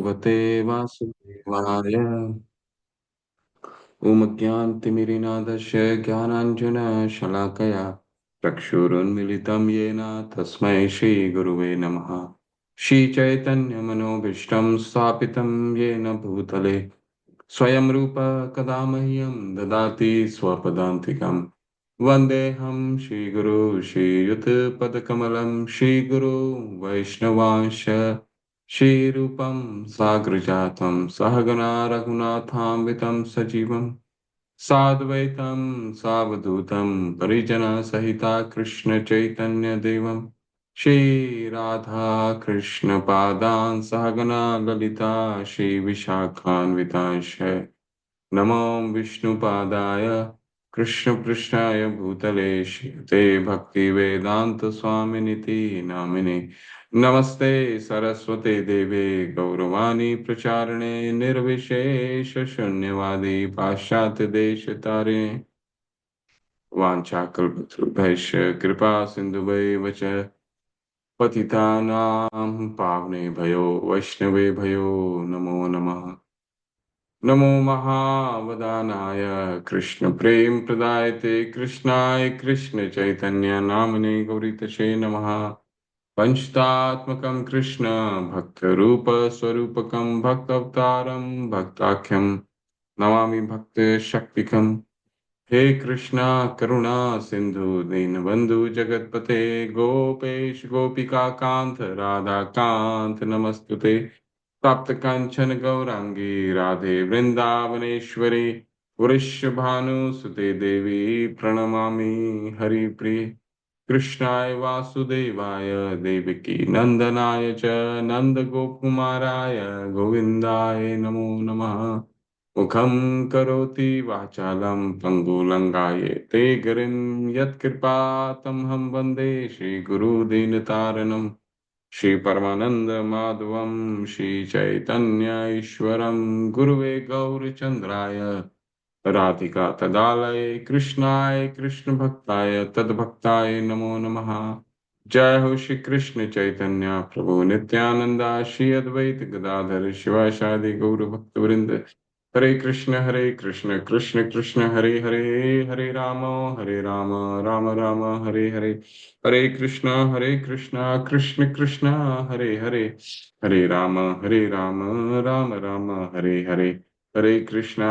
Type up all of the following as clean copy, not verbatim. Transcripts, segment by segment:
भगवते वासुदेवाय। ओम ज्ञानतिमिरिनादस्य ज्ञानाञ्जनशलाकया चक्षुरुन्मिलितं येन तस्मै श्रीगुरुवे नमः। श्रीचैतन्यमनोभीष्टं स्थापितं येन भूतले स्वयं रूप कदा मह्यं ददाति स्वपदान्तिकम्। वन्देऽहं श्रीगुरु श्रीयुतपदकमलं श्रीगुरु वैष्णवांश श्रीरूपं साग्रजातं सहगणा रघुनाथान्वितं सजीवं साद्वैतं सावधूतं परिजनसहिता कृष्णचैतन्यदेवं श्रीराधा कृष्णपादान् सहगणा ललिता श्रीविशाखान्वितांश्च नमो विष्णुपादाय कृष्णपृष्ठाय भूतले श्रीते भक्तिवेदान्तस्वामिनिति नामिने नमस्ते सरस्वते देवे गौरवाणी प्रचारिणे निर्विशेष शून्यवादी पाश्चात्य देश तारिणे वाञ्छाकल्पतरुभ्यश्च कृपा सिन्धुभैव च पतितानां पावनेभ्यो वैष्णवेभ्यो नमो नमः। नमो महावदानाय कृष्ण प्रेम प्रदायते कृष्णाय कृष्ण चैतन्य नामने गौरीतशे नमः। पंचतात्मकं कृष्ण भक्त रूप स्वरूपकं भक्तावतारं भक्ताख्यं नमामि भक्त शक्तिकं। हे कृष्णा करुणा सिंधु दीनबंधु जगतपते गोपेश गोपिका कांत राधा कांत नमस्तुते। प्राप्त कांचन गौरांगी राधे वृंदावनेश्वरी वृषभानुसुते देवी प्रणमामि हरिप्रिय। कृष्णाय वासुदेवाय देवकी नंदनाय च नंदगोपकुमाराय गोविन्दाय नमो नमः। मुखं करोति वाचालं पङ्गुलङ्गायते गिरिं यत्कृपातमहं वन्दे श्रीगुरुदीनतारिणम्। श्री परमानंद माधवम श्री चैतन्य ईश्वरम गुरुवे गौरचंद्राय राधिका तदालय कृष्णाय कृष्ण भक्ताय तद्भक्ताय नमो नमः। जय हो श्री कृष्ण चैतन्य प्रभु नित्यानंदा श्री अद्वैत गदाधर शिवासादि गौर भक्त वृंद। हरे कृष्ण कृष्ण कृष्ण हरे हरे हरे राम राम राम हरे हरे। हरे कृष्ण कृष्ण कृष्ण हरे हरे हरे राम राम राम हरे हरे। हरे कृष्ण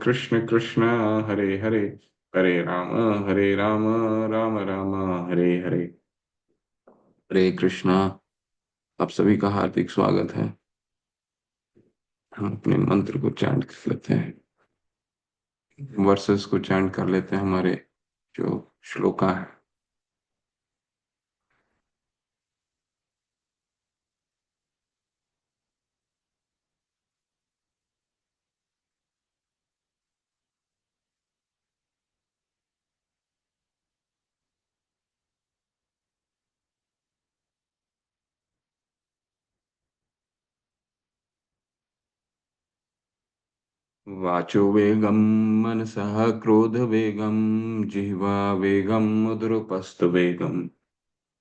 कृष्ण कृष्ण हरे हरे हरे राम राम राम हरे हरे। हरे कृष्णा। आप सभी का हार्दिक स्वागत है। हम अपने मंत्र को चैंट कर लेते हैं, वर्सेस को चैंट कर लेते हैं, हमारे जो श्लोका है। वाचो वेगम मनसः क्रोध वेगम जिह्वा वेगम उदरपस्त वेगम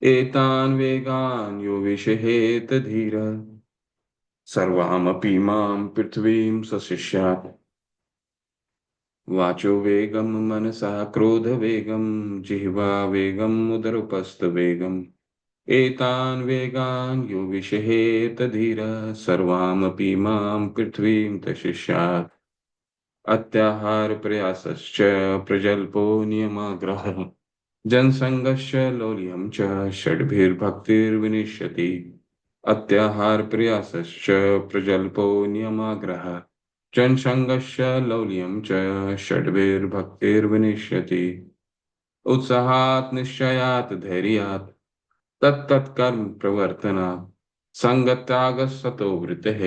एतान वेगान यो विषहेत धीर सर्वामपि मां पृथ्वीं सशिष्यात्। वाचो वेगम मनसः क्रोध वेगम जिह्वा वेगम उदरपस्त वेगम एतान वेगान यो विषहेत धीर सर्वामपि मां पृथ्वीं तशिष्यात्। अत्याहार प्रयासश्च प्रजल्पो नियमाग्रहः जनसंगस्य लौल्यं च षड्भिर्भक्तिर्विनिश्यति। अत्याहार प्रयासश्च प्रजल्पो नियमाग्रहः जनसंगस्य लौल्यं च षड्भिर्भक्तिर्विनिश्यति। उत्साहात् निश्चयात् धैर्यात् तत्तत्कर्म प्रवर्तनात् संगत्यागसतो वृत्तिः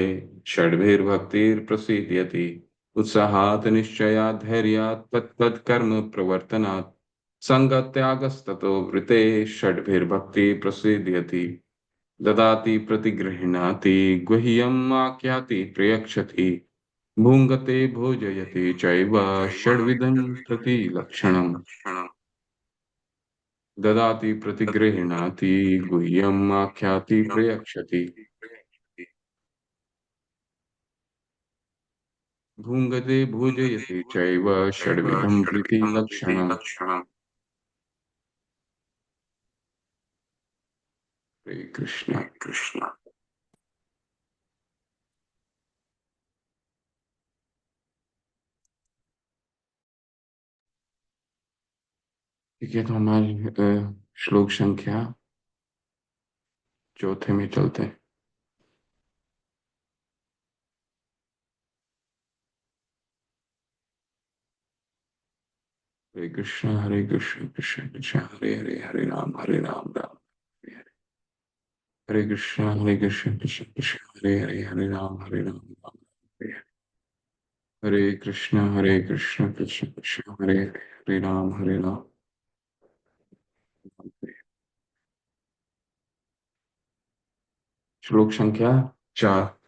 षड्भिर्भक्तिर्प्रसीदयति। उत्साहात् निश्चयात् धैर्यात् तत्तत्कर्म प्रवर्तनात् संगत्यागस्ततो वृत्तिः षड्भिर्भक्ति प्रसीदयति। ददाति प्रतिगृह्णाति गुह्यम् आख्याति प्रयक्षति भुङ्गते भोजयति चैव षड्विधं प्रतिलक्षणम्। ददाति प्रतिगृह्णाति गुह्यम् आख्याति प्रयक्षति भुङ्गते भोजयते चैव षड्विधं प्रीतिलक्षणम्। हरे कृष्ण। ठीक है, तो हमारी श्लोक संख्या चौथे में चलते हैं। हरे कृष्ण कृष्ण कृष्ण हरे हरे, हरे राम राम हरे हरे। हरे कृष्ण कृष्ण कृष्ण हरे राम, राम हरे हरे। हरे कृष्ण कृष्ण कृष्ण हरे राम, राम हरे। श्लोक संख्या 4।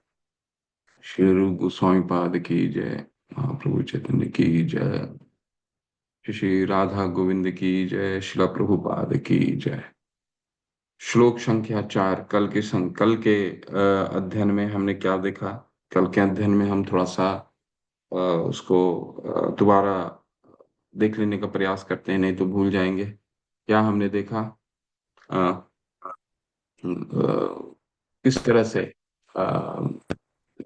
श्री रूप गोस्वामी पाद की जय। महाप्रभु चैतन्य की जय। श्री राधा गोविंद की जय। शिला प्रभुपाद की जय। श्लोक संख्या 4। कल के अध्ययन में हमने क्या देखा? कल के अध्ययन में हम थोड़ा सा उसको दोबारा देख लेने का प्रयास करते हैं, नहीं तो भूल जाएंगे। क्या हमने देखा? अ, किस तरह से अ,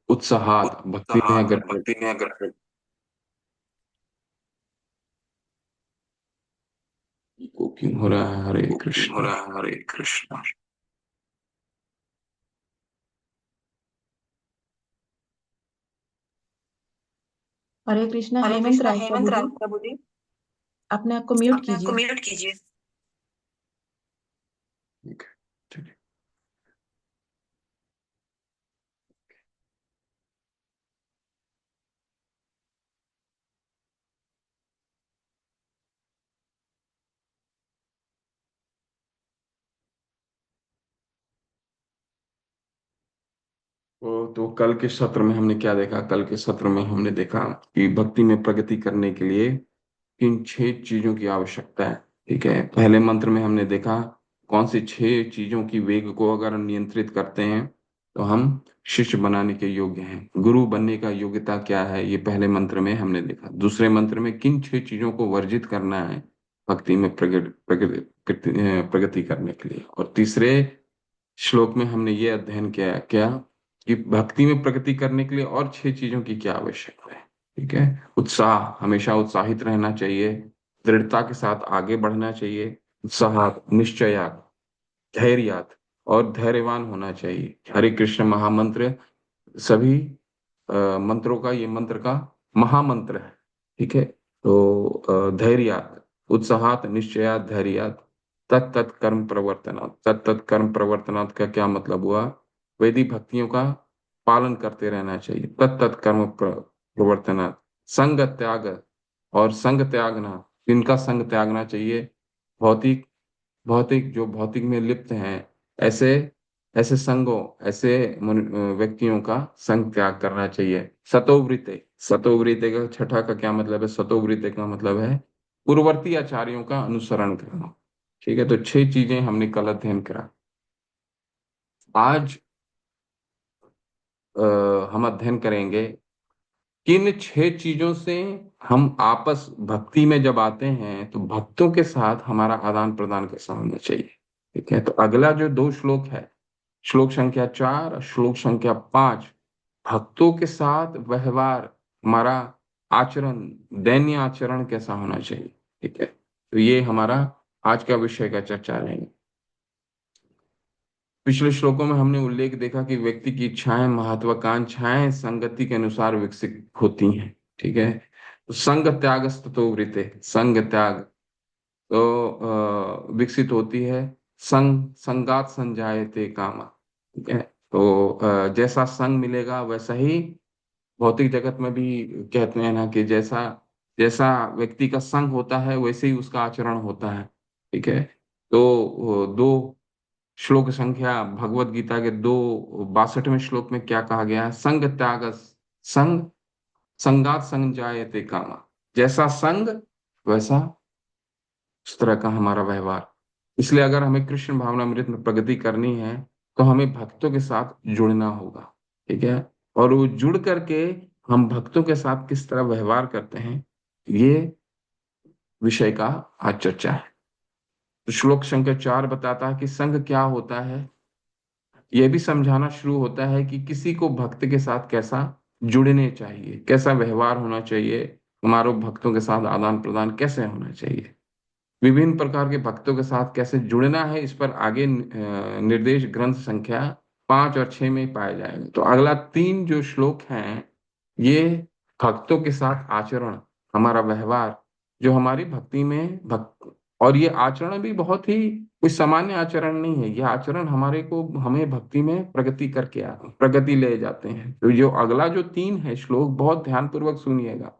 उत्साहात भक्ति में अगर को क्यों हो रहा है? हरे कृष्ण। हरे कृष्णा। हरे हेमंत कृष्णा। राय हेमंत प्रभु राय जी, प्रभु जी, अपने आप को म्यूट अपने आप को कीजिए। म्यूट कीजिए। ठीक है, चलिए। तो कल के सत्र में हमने क्या देखा? कल के सत्र में हमने देखा कि भक्ति में प्रगति करने के लिए किन 6 चीजों की आवश्यकता है। ठीक है, पहले मंत्र में हमने देखा कौन सी 6 चीजों की वेग को अगर हम नियंत्रित करते हैं तो हम शिष्य बनाने के योग्य हैं। गुरु बनने का योग्यता क्या है, ये पहले मंत्र में हमने देखा। दूसरे मंत्र में किन 6 चीजों को वर्जित करना है भक्ति में प्रगति करने के लिए। और तीसरे श्लोक में हमने ये अध्ययन किया क्या कि भक्ति में प्रगति करने के लिए और 6 चीजों की क्या आवश्यकता है। ठीक है, उत्साह, हमेशा उत्साहित रहना चाहिए। दृढ़ता के साथ आगे बढ़ना चाहिए। उत्साह, निश्चय, धैर्य और धैर्यवान होना चाहिए। हरे कृष्ण महामंत्र सभी मंत्रों का, ये मंत्र का महामंत्र है। ठीक है, तो धैर्य, उत्साहात, निश्चयात, धैर्यात, तत्त कर्म प्रवर्तनात्। तत्त कर्म प्रवर्तनात् का क्या मतलब हुआ? वैदिक भक्तियों का पालन करते रहना चाहिए। तत्त कर्म प्रवर्तनात्। संग त्याग, और संग त्यागना, इनका संग त्यागना चाहिए। भौतिक भौतिक जो भौतिक में लिप्त हैं, ऐसे ऐसे संगों, ऐसे व्यक्तियों का संग त्याग करना चाहिए। सतोवृत्ते, सतोवृत्ते का छठा का क्या मतलब है? सतोवृत्ते का मतलब है पूर्ववर्ती आचार्यों का अनुसरण करना। ठीक है, तो 6 चीजें हमने कल अध्ययन करा। आज हम अध्ययन करेंगे किन 6 चीजों से हम आपस भक्ति में जब आते हैं तो भक्तों के साथ हमारा आदान प्रदान कैसा होना चाहिए। ठीक है, तो अगला जो 2 श्लोक है, श्लोक संख्या 4 और श्लोक संख्या 5, भक्तों के साथ व्यवहार, हमारा आचरण, दैन्य आचरण कैसा होना चाहिए। ठीक है, तो ये हमारा आज का विषय का चर्चा रहेगा। पिछले श्लोकों में हमने उल्लेख देखा कि व्यक्ति की इच्छाएं, महत्वाकांक्षाएं संगति के अनुसार विकसित होती हैं। ठीक है, तो संग त्याग स्ततो वृते, संग त्याग तो विकसित होती है। संगात संजायते कामा। ठीक है, तो जैसा संग मिलेगा वैसा ही भौतिक जगत में भी कहते हैं ना कि जैसा जैसा व्यक्ति का संग होता है वैसे ही उसका आचरण होता है। ठीक है, तो दो श्लोक संख्या भगवत गीता के 62वें श्लोक में क्या कहा गया है? संग त्याग, संग संगात संजायते कामा। जैसा संग वैसा उस तरह का हमारा व्यवहार। इसलिए अगर हमें कृष्ण भावनामृत में प्रगति करनी है तो हमें भक्तों के साथ जुड़ना होगा। ठीक है, और वो जुड़ करके हम भक्तों के साथ किस तरह व्यवहार करते हैं, ये विषय का आज चर्चा है। तो श्लोक संख्या 4 बताता है कि संघ क्या होता है। यह भी समझाना शुरू होता है कि किसी को भक्त के साथ कैसा जुड़ने चाहिए, कैसा व्यवहार होना चाहिए, हमारे भक्तों के साथ आदान प्रदान कैसे होना चाहिए, विभिन्न प्रकार के भक्तों के साथ कैसे जुड़ना है। इस पर आगे निर्देश ग्रंथ संख्या 5 और 6 में पाया जाएगा। तो अगला 3 जो श्लोक हैं, ये भक्तों के साथ आचरण, हमारा व्यवहार, जो हमारी भक्ति में भक्त, और ये आचरण भी बहुत ही कोई सामान्य आचरण नहीं है। ये आचरण हमें भक्ति में प्रगति ले जाते हैं। तो जो अगला जो 3 है श्लोक, बहुत ध्यानपूर्वक सुनिएगा।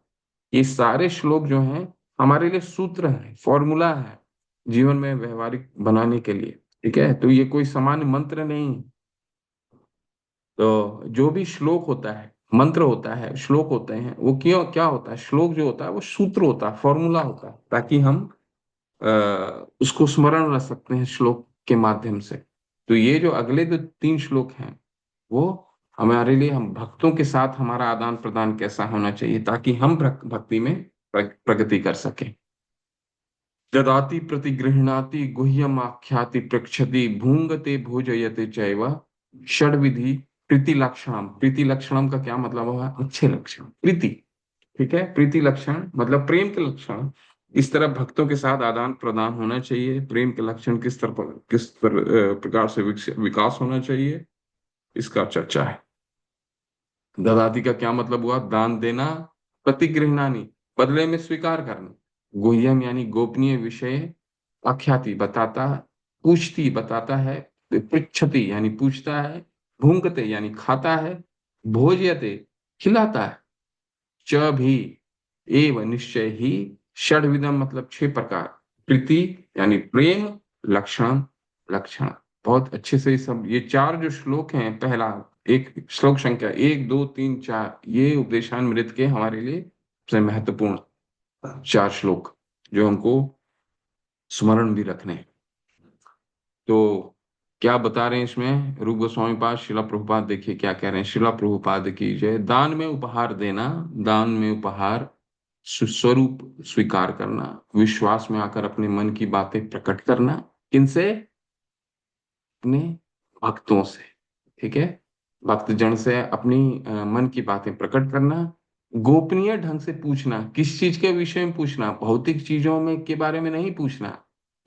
ये सारे श्लोक जो हैं हमारे लिए सूत्र है, फॉर्मूला है जीवन में व्यवहारिक बनाने के लिए। ठीक है, तो ये कोई सामान्य मंत्र नहीं है। तो जो भी श्लोक होता है, मंत्र होता है, श्लोक होते हैं, वो क्यों क्या होता है, श्लोक जो होता है वो सूत्र होता है, फॉर्मूला होता है, ताकि हम उसको स्मरण रख सकते हैं श्लोक के माध्यम से। तो ये जो अगले जो 3 श्लोक हैं, वो हमारे लिए, हम भक्तों के साथ हमारा आदान प्रदान कैसा होना चाहिए, ताकि हम भक्ति में प्रगति कर सकें। ददाति प्रतिगृह्णाति गुह्यम आख्याति पृच्छति भूंगते भोजयते चैव षड्विधि प्रीति लक्षणम। प्रीति लक्षणम का क्या मतलब हुआ, अच्छे लक्षण, प्रीति। ठीक है, प्रीति लक्षण मतलब प्रेम के लक्षण। इस तरह भक्तों के साथ आदान प्रदान होना चाहिए। प्रेम के लक्षण प्रकार से विकास होना चाहिए, इसका चर्चा है। ददाति का क्या मतलब हुआ, दान देना। प्रतिगृहणानी, बदले में स्वीकार करना। गुह्यम यानी गोपनीय विषय। अख्याति बताता, पूछती बताता है। पृच्छति यानी पूछता है। भूंगते यानी खाता है। भोज्यते खिलाता है। च भी, एव निश्चय ही। षड्विधम मतलब 6 प्रकार। प्रीति यानी प्रेम। लक्षण, लक्षण। बहुत अच्छे से सब ये 4 जो श्लोक हैं, पहला एक श्लोक संख्या 1 2 3 4, ये उपदेशामृत के हमारे लिए सबसे महत्वपूर्ण 4 श्लोक, जो हमको स्मरण भी रखने हैं। तो क्या बता रहे हैं इसमें रूप गोस्वामी पाद, शिला प्रभुपाद, देखिए क्या कह रहे हैं। शिला प्रभुपाद की जय। दान में उपहार देना, दान में उपहार स्वरूप स्वीकार करना, विश्वास में आकर अपने मन की बातें प्रकट करना। किनसे, अपने भक्तों से। ठीक है, भक्त जन से अपनी मन की बातें प्रकट करना। गोपनीय ढंग से पूछना, किस चीज के विषय में पूछना, भौतिक चीजों में के बारे में नहीं पूछना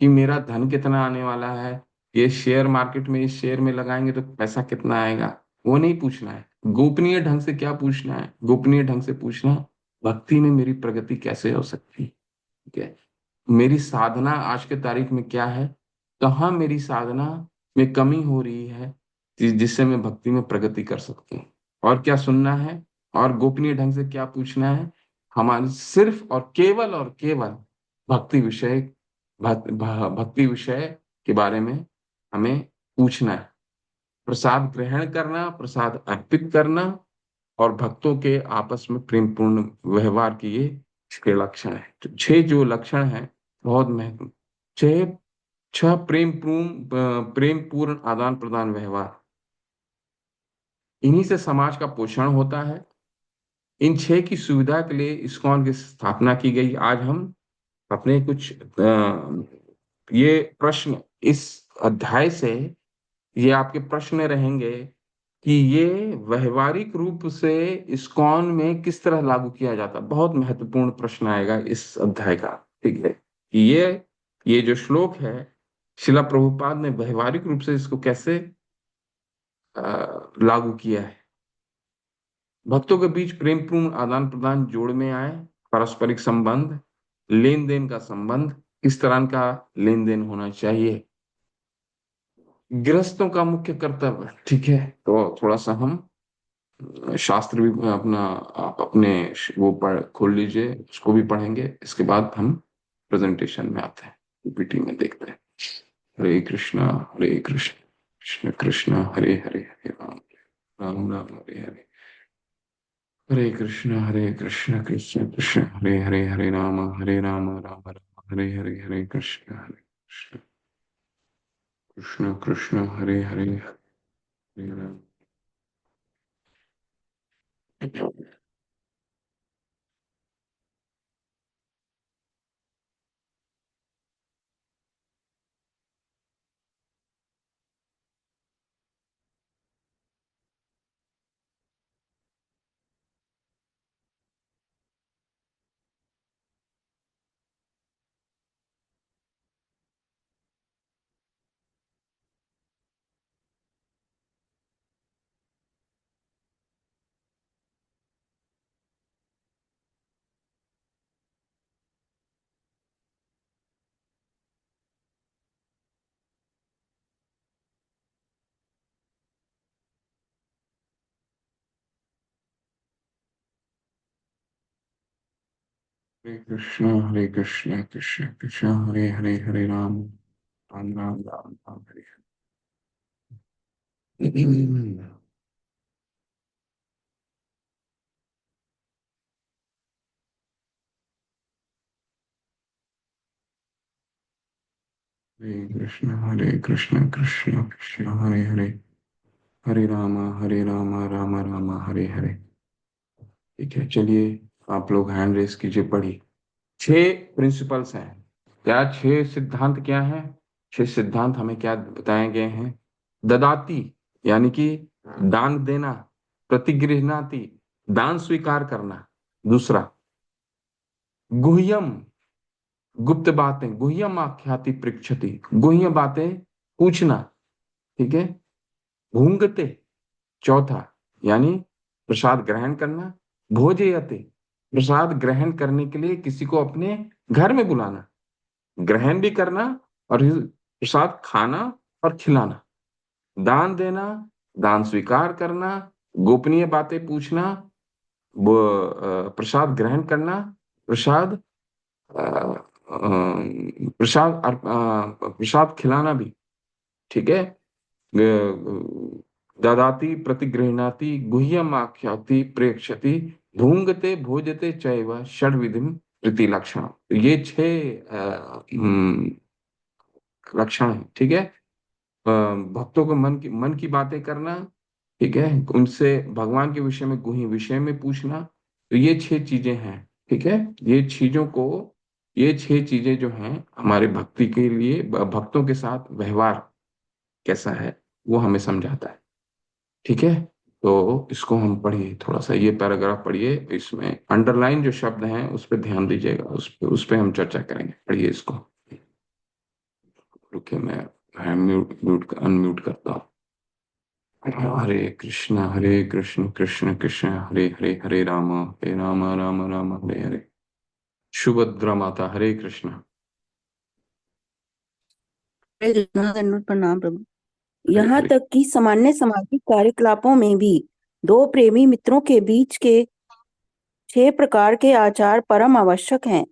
कि मेरा धन कितना आने वाला है, ये शेयर मार्केट में इस शेयर में लगाएंगे तो पैसा कितना आएगा, वो नहीं पूछना है। गोपनीय ढंग से क्या पूछना है, गोपनीय ढंग से पूछना, भक्ति में मेरी प्रगति कैसे हो सकती है। ठीक है, मेरी साधना आज के तारीख में क्या है, कहाँ मेरी साधना में कमी हो रही है, जिससे मैं भक्ति में प्रगति कर सकती हूँ। और क्या सुनना है, और गोपनीय ढंग से क्या पूछना है, हमारे सिर्फ और केवल भक्ति विषय, भक्ति विषय के बारे में हमें पूछना है। प्रसाद ग्रहण करना, प्रसाद अर्पित करना, और भक्तों के आपस में प्रेम पूर्ण व्यवहार की, ये इसके लक्षण है। तो 6 जो लक्षण हैं, बहुत महत्व। 6 6 प्रेम पूर्ण आदान प्रदान व्यवहार, इन्हीं से समाज का पोषण होता है। इन 6 की सुविधा के लिए इस्कॉन की स्थापना की गई। आज हम अपने कुछ ये प्रश्न इस अध्याय से, ये आपके प्रश्न रहेंगे कि ये व्यवहारिक रूप से इस्कॉन में किस तरह लागू किया जाता है। बहुत महत्वपूर्ण प्रश्न आएगा इस अध्याय का। ठीक है, कि ये जो श्लोक है, शिला प्रभुपाद ने व्यवहारिक रूप से इसको कैसे लागू किया है। भक्तों के बीच प्रेम पूर्ण आदान प्रदान जोड़ में आए। पारस्परिक संबंध, लेन देन का संबंध, किस तरह का लेन देन होना चाहिए। गृहस्थों का मुख्य कर्तव्य। ठीक है, तो थोड़ा सा हम शास्त्र भी अपना, आप अपने वो पढ़ खोल लीजिए, उसको भी पढ़ेंगे। इसके बाद हम प्रेजेंटेशन में आते हैं, पीपीटी में देखते हैं। हरे कृष्णा, हरे कृष्ण, कृष्ण कृष्ण हरे हरे, हरे राम, राम राम हरे हरे। हरे कृष्ण कृष्ण कृष्ण हरे हरे, हरे राम राम राम हरे हरे, हरे कृष्ण कृष्ण कृष्ण हरे हरे, हरे राम। हरे कृष्ण कृष्ण कृष्ण हरे हरे, हरे राम राम राम राम राम हरे हरे। हरे कृष्ण कृष्ण कृष्ण हरे हरे, हरे राम राम हरे हरे। ठीक है, चलिए आप लोग हैंड रेस कीजिए, पढ़िए। 6 प्रिंसिपल्स हैं। क्या 6 सिद्धांत क्या है? 6 सिद्धांत हमें क्या बताए गए हैं? ददाती यानी कि दान देना, प्रतिगृहणाति दान स्वीकार करना, दूसरा गुह्यम गुप्त बातें, गुह्यम आख्याति पृच्छति गुह्य बातें पूछना, ठीक है। भूंगते चौथा यानी प्रसाद ग्रहण करना, भोजयते प्रसाद ग्रहण करने के लिए किसी को अपने घर में बुलाना, ग्रहण भी करना और प्रसाद खाना और खिलाना, दान देना, दान स्वीकार करना, गोपनीय बातें पूछना, वो प्रसाद ग्रहण करना, प्रसाद अ, प्रसाद खिलाना भी, ठीक है। ददाति प्रतिगृह्णाति गुह्यम आख्याति प्रेक्षति भूंगते भोजते चैव षड्विधिम प्रीतिलक्षण। ये 6 लक्षण है, ठीक है। भक्तों को मन की बातें करना, ठीक है, उनसे भगवान के विषय में गुह्य विषय में पूछना। तो ये 6 चीजें हैं, ठीक है। ये चीजों को ये 6 चीजें जो हैं हमारे भक्ति के लिए, भक्तों के साथ व्यवहार कैसा है वो हमें समझाता है, ठीक है। तो इसको हम पढ़िए, थोड़ा सा ये पैराग्राफ पढ़िए, इसमें अंडरलाइन जो शब्द हैं उस पर ध्यान दीजिएगा, उस पे हम चर्चा करेंगे, पढ़िए इसको। रुकिए, मैं म्यूट म्यूट अनम्यूट करता हूँ। हरे कृष्ण कृष्ण कृष्ण हरे हरे, हरे राम राम राम हरे हरे। सुभद्रा माता, हरे कृष्ण। हरे कृष्णा, दंडवत प्रणाम प्रभु। हरे यहाँ हरे। तक कि सामान्य सामाजिक कार्यकलापों में भी दो प्रेमी मित्रों के बीच के 6 प्रकार के आचार परम आवश्यक हैं।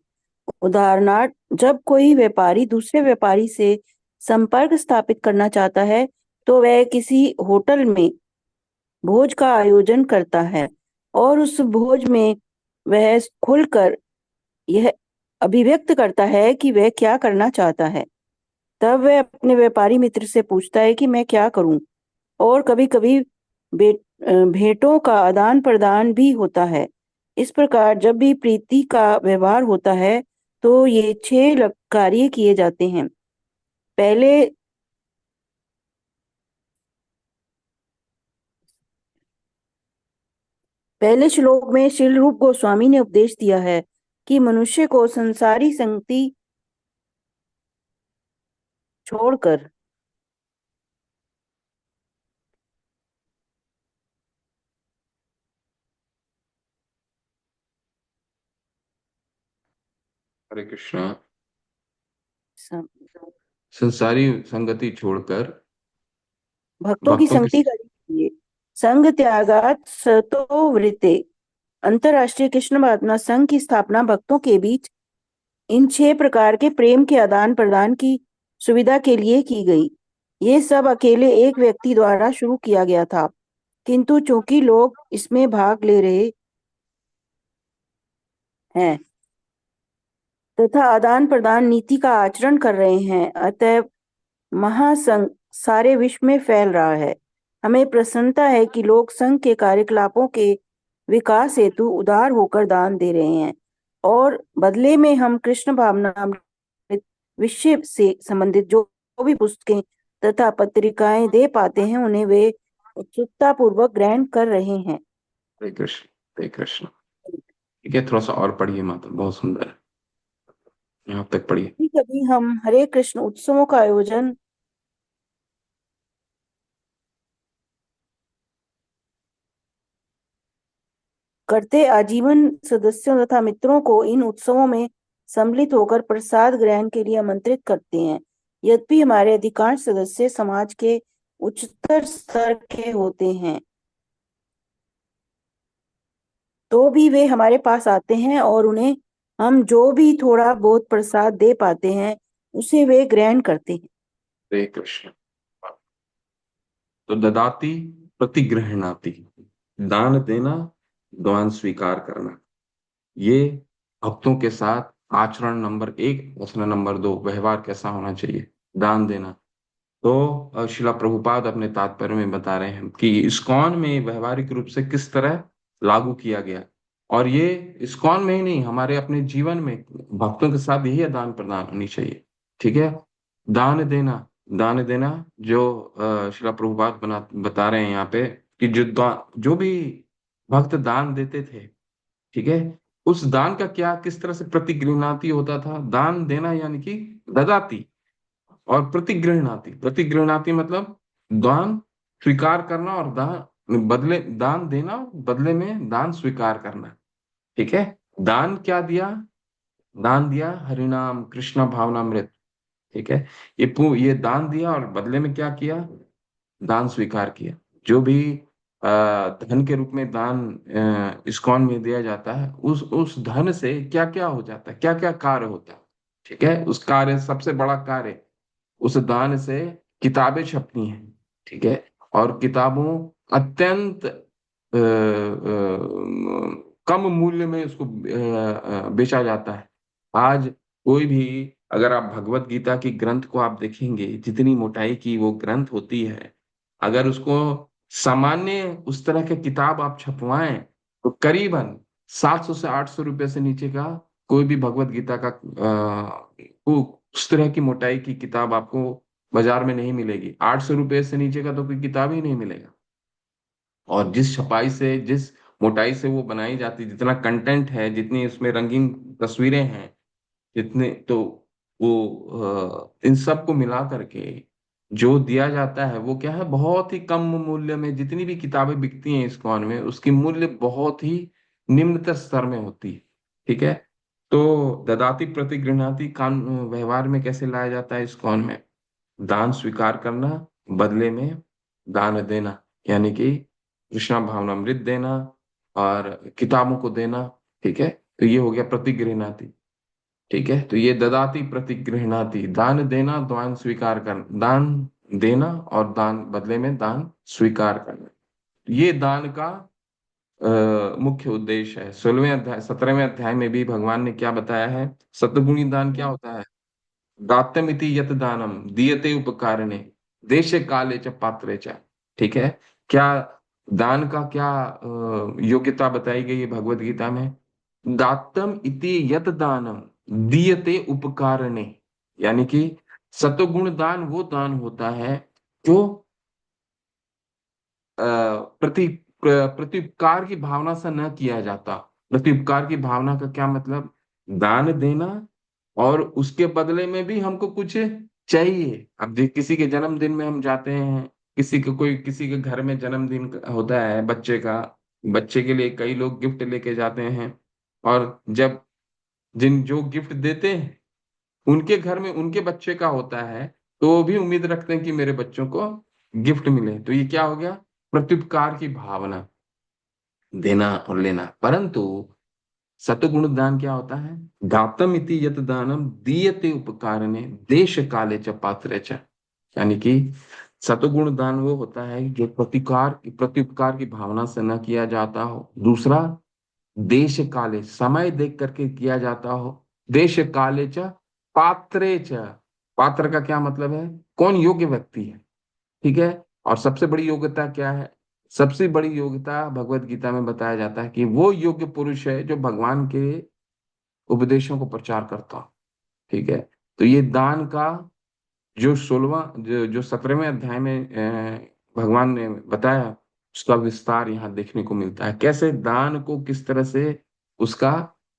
उदाहरणार्थ, जब कोई व्यापारी दूसरे व्यापारी से संपर्क स्थापित करना चाहता है, तो वह किसी होटल में भोज का आयोजन करता है और उस भोज में वह खुलकर यह अभिव्यक्त करता है कि वह क्या करना चाहता है। तब वह अपने व्यापारी मित्र से पूछता है कि मैं क्या करूं। और कभी-कभी भेंटों का आदान प्रदान भी होता है। इस प्रकार जब भी प्रीति का व्यवहार होता है, तो ये 6 कार्य किए जाते हैं। पहले पहले श्लोक में श्रील रूप गोस्वामी ने उपदेश दिया है कि मनुष्य को संसारी संगति छोड़कर हरे कृष्ण। सं- संसारी संगति छोड़कर भक्तों की भक्तों की। संगति करनी चाहिए। संग त्यागात सतो वृते। अंतर्राष्ट्रीय कृष्ण भावना संघ की स्थापना भक्तों के बीच इन 6 प्रकार के प्रेम के आदान प्रदान की सुविधा के लिए की गई। ये सब अकेले एक व्यक्ति द्वारा शुरू किया गया था, किंतु चूंकि लोग इसमें भाग ले रहे हैं तथा आदान प्रदान नीति का आचरण कर रहे हैं, अतः महासंघ सारे विश्व में फैल रहा है। हमें प्रसन्नता है कि लोग संघ के कार्यकलापों के विकास हेतु उदार होकर दान दे रहे हैं और बदले में हम कृष्ण भावनामृत विषय से संबंधित जो भी पुस्तकें तथा पत्रिकाएं दे पाते हैं, उन्हें वे उत्सुकता पूर्वक ग्रहण कर रहे हैं। हरे कृष्ण, हरे कृष्ण। ठीक है, थोड़ा सा और पढ़िए माता, बहुत सुंदर है, यहाँ तक पढ़िए। कभी कभी हम हरे कृष्ण उत्सवों का आयोजन करते आजीवन सदस्यों तथा मित्रों को इन उत्सवों में सम्मिलित होकर प्रसाद ग्रहण के लिए आमंत्रित करते हैं। यद्यपि हमारे अधिकांश सदस्य समाज के उच्चतर स्तर के होते हैं, तो भी वे हमारे पास आते हैं और उन्हें हम जो भी थोड़ा बहुत प्रसाद दे पाते हैं उसे वे ग्रहण करते हैं। हरे कृष्ण। तो ददाती प्रतिगृहणाति, दान देना, दान स्वीकार करना, ये भक्तों के साथ आचरण नंबर 1। प्रश्न नंबर 2, व्यवहार कैसा होना चाहिए, दान देना। तो शिला प्रभुपाद अपने तात्पर्य में बता रहे हैं कि इस्कॉन में व्यवहारिक रूप से किस तरह लागू किया गया। और ये इस्कॉन में ही नहीं, हमारे अपने जीवन में भक्तों के साथ यही दान प्रदान होनी चाहिए। ठीक है। दान देना, दान देना, जो शिला प्रभुपाद बता रहे हैं यहाँ पे कि जो भी भक्त दान देते थे, ठीक है, उस दान का क्या किस तरह से प्रतिगृहणाति होता था। दान देना यानी कि ददाती, और प्रतिगृहणाति, प्रतिगृहणाति मतलब दान स्वीकार करना, और दान बदले, दान देना बदले में दान स्वीकार करना। ठीक है। दान क्या दिया, दान दिया हरिनाम कृष्ण भावनामृत। ठीक है। ये दान दिया और बदले में क्या किया, दान स्वीकार किया। जो भी धन के रूप में दान इस्कॉन में दिया जाता है, उस धन से क्या क्या हो जाता है, क्या क्या कार्य होता है। ठीक है। उस कार्य, सबसे बड़ा कार्य, उस दान से किताबें छपती हैं। ठीक है। और किताबों अत्यंत कम मूल्य में उसको बेचा जाता है। आज कोई भी, अगर आप भगवत गीता की ग्रंथ को आप देखेंगे, जितनी मोटाई की वो ग्रंथ होती है, अगर उसको सामान्य उस तरह के किताब आप छपवाएं, तो करीबन 700 से 800 रुपये से नीचे का कोई भी भगवत गीता का उस तरह की मोटाई की किताब आपको बाजार में नहीं मिलेगी। 800 रुपये से नीचे का तो कोई किताब ही नहीं मिलेगा। और जिस छपाई से, जिस मोटाई से वो बनाई जाती, जितना कंटेंट है, जितनी उसमें रंगीन तस्वीरें हैं, जितने तो वो इन सब को मिला करके जो दिया जाता है, वो क्या है, बहुत ही कम मूल्य में। जितनी भी किताबें बिकती हैं इस्कॉन में, उसकी मूल्य बहुत ही निम्नतर स्तर में होती है। ठीक है। तो ददाती प्रतिगृहणाति कान व्यवहार में कैसे लाया जाता है इस्कॉन में, दान स्वीकार करना, बदले में दान देना, यानी कि कृष्णा भावनामृत देना और किताबों को देना। ठीक है। तो ये हो गया प्रतिगृहणाति। ठीक है। तो ये ददाती प्रतिगृहणाति, दान देना, दान स्वीकार करना, दान देना और दान बदले में दान स्वीकार करना, ये दान का मुख्य उद्देश्य है। 16वें अध्याय 17वें अध्याय में भी भगवान ने क्या बताया है, सतगुणी दान क्या होता है। दात्यमिति यत दानम दीयते उपकारणे देशे काले च पात्रे च। ठीक है। क्या दान का क्या योग्यता बताई गई है भगवत गीता में। दातम इति यत दानम दीयते उपकारणे, यानी कि सतोगुण दान वो दान होता है जो प्रत्युपकार की भावना से न किया जाता। प्रत्युपकार की भावना का क्या मतलब, दान देना और उसके बदले में भी हमको कुछ चाहिए। अब देख, किसी के जन्मदिन में हम जाते हैं, किसी के घर में जन्मदिन होता है बच्चे का, बच्चे के लिए कई लोग गिफ्ट लेके जाते हैं। और जब जिन जो गिफ्ट देते हैं, उनके घर में उनके बच्चे का होता है, तो वो भी उम्मीद रखते हैं कि मेरे बच्चों को गिफ्ट मिले। तो ये क्या हो गया, प्रत्युपकार की भावना, देना और लेना। परंतु सतगुण दान क्या होता है, दातम इति यत दानम दीयते उपकारणे देश काले च पात्रे च, यानी कि सतगुण दान वो होता है जो प्रत्युपकार की भावना से न किया जाता हो। दूसरा, देश काले, समय देख करके किया जाता हो। देश काले च पात्रे च, पात्र का क्या मतलब है, कौन योग्य व्यक्ति है। ठीक है। और सबसे बड़ी योग्यता क्या है, सबसे बड़ी योग्यता भगवत गीता में बताया जाता है कि वो योग्य पुरुष है जो भगवान के उपदेशों को प्रचार करता हो। ठीक है। तो ये दान का जो 16वां जो 17वें अध्याय में भगवान ने बताया, उसका विस्तार यहाँ देखने को मिलता है। कैसे दान को, किस तरह से उसका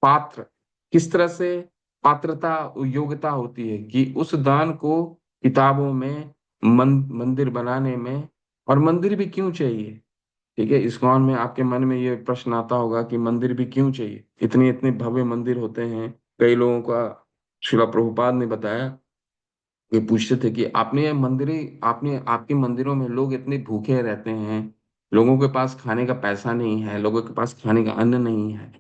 पात्र, किस तरह से पात्रता योग्यता होती है कि उस दान को किताबों में, मंदिर बनाने में, और मंदिर भी क्यों चाहिए। ठीक है। इस्कॉन में आपके मन में ये प्रश्न आता होगा कि मंदिर भी क्यों चाहिए, इतने इतने भव्य मंदिर होते हैं। कई लोगों का श्रीला प्रभुपाद ने बताया, वे पूछते थे कि आपने आपके मंदिरों में लोग इतने भूखे रहते हैं, लोगों के पास खाने का पैसा नहीं है, लोगों के पास खाने का अन्न नहीं है,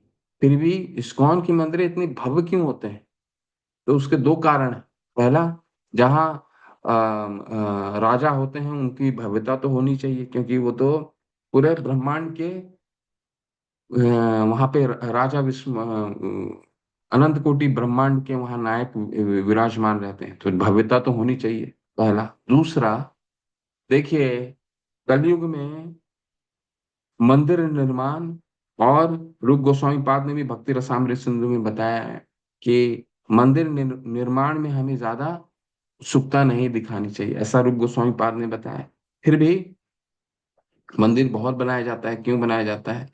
फिर भी इस्कॉन की मंदिर इतनी भव्य क्यों होते हैं? तो उसके दो कारण हैं। पहला, जहाँ राजा होते हैं उनकी भव्यता तो होनी चाहिए, क्योंकि वो तो पूरे ब्रह्मांड के वहां पे राजा अनंत कोटि ब्रह्मांड के वहां नायक विराजमान रहते हैं, तो भव्यता तो होनी चाहिए, पहला। दूसरा, देखिए, कलयुग में मंदिर निर्माण, और रूप गोस्वामी पाद ने भी भक्ति रसामृत सिंधु में बताया है कि मंदिर निर्माण में हमें ज्यादा उत्सुकता नहीं दिखानी चाहिए, ऐसा रूप गोस्वामी पाद ने बताया। फिर भी मंदिर बहुत बनाया जाता है, क्यों बनाया जाता है?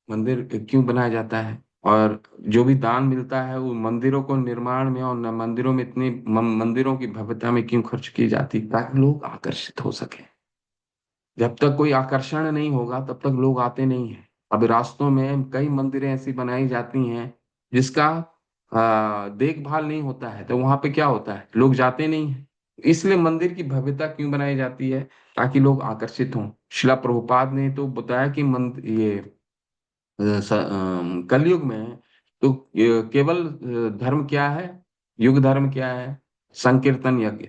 मंदिर क्यों बनाया जाता है? और जो भी दान मिलता है वो मंदिरों को निर्माण में और मंदिरों में इतनी मंदिरों की भव्यता में क्यों खर्च की जाती, ताकि लोग आकर्षित हो सके। जब तक कोई आकर्षण नहीं होगा तब तक लोग आते नहीं हैं। अब रास्तों में कई मंदिरें ऐसी बनाई जाती हैं जिसका देखभाल नहीं होता है, तो वहां पे क्या होता है, लोग जाते नहीं हैं। इसलिए मंदिर की भव्यता क्यों बनाई जाती है? ताकि लोग आकर्षित हों। शिला प्रभुपाद ने तो बताया कि ये कलयुग में तो केवल धर्म क्या है, युग धर्म क्या है? संकीर्तन यज्ञ।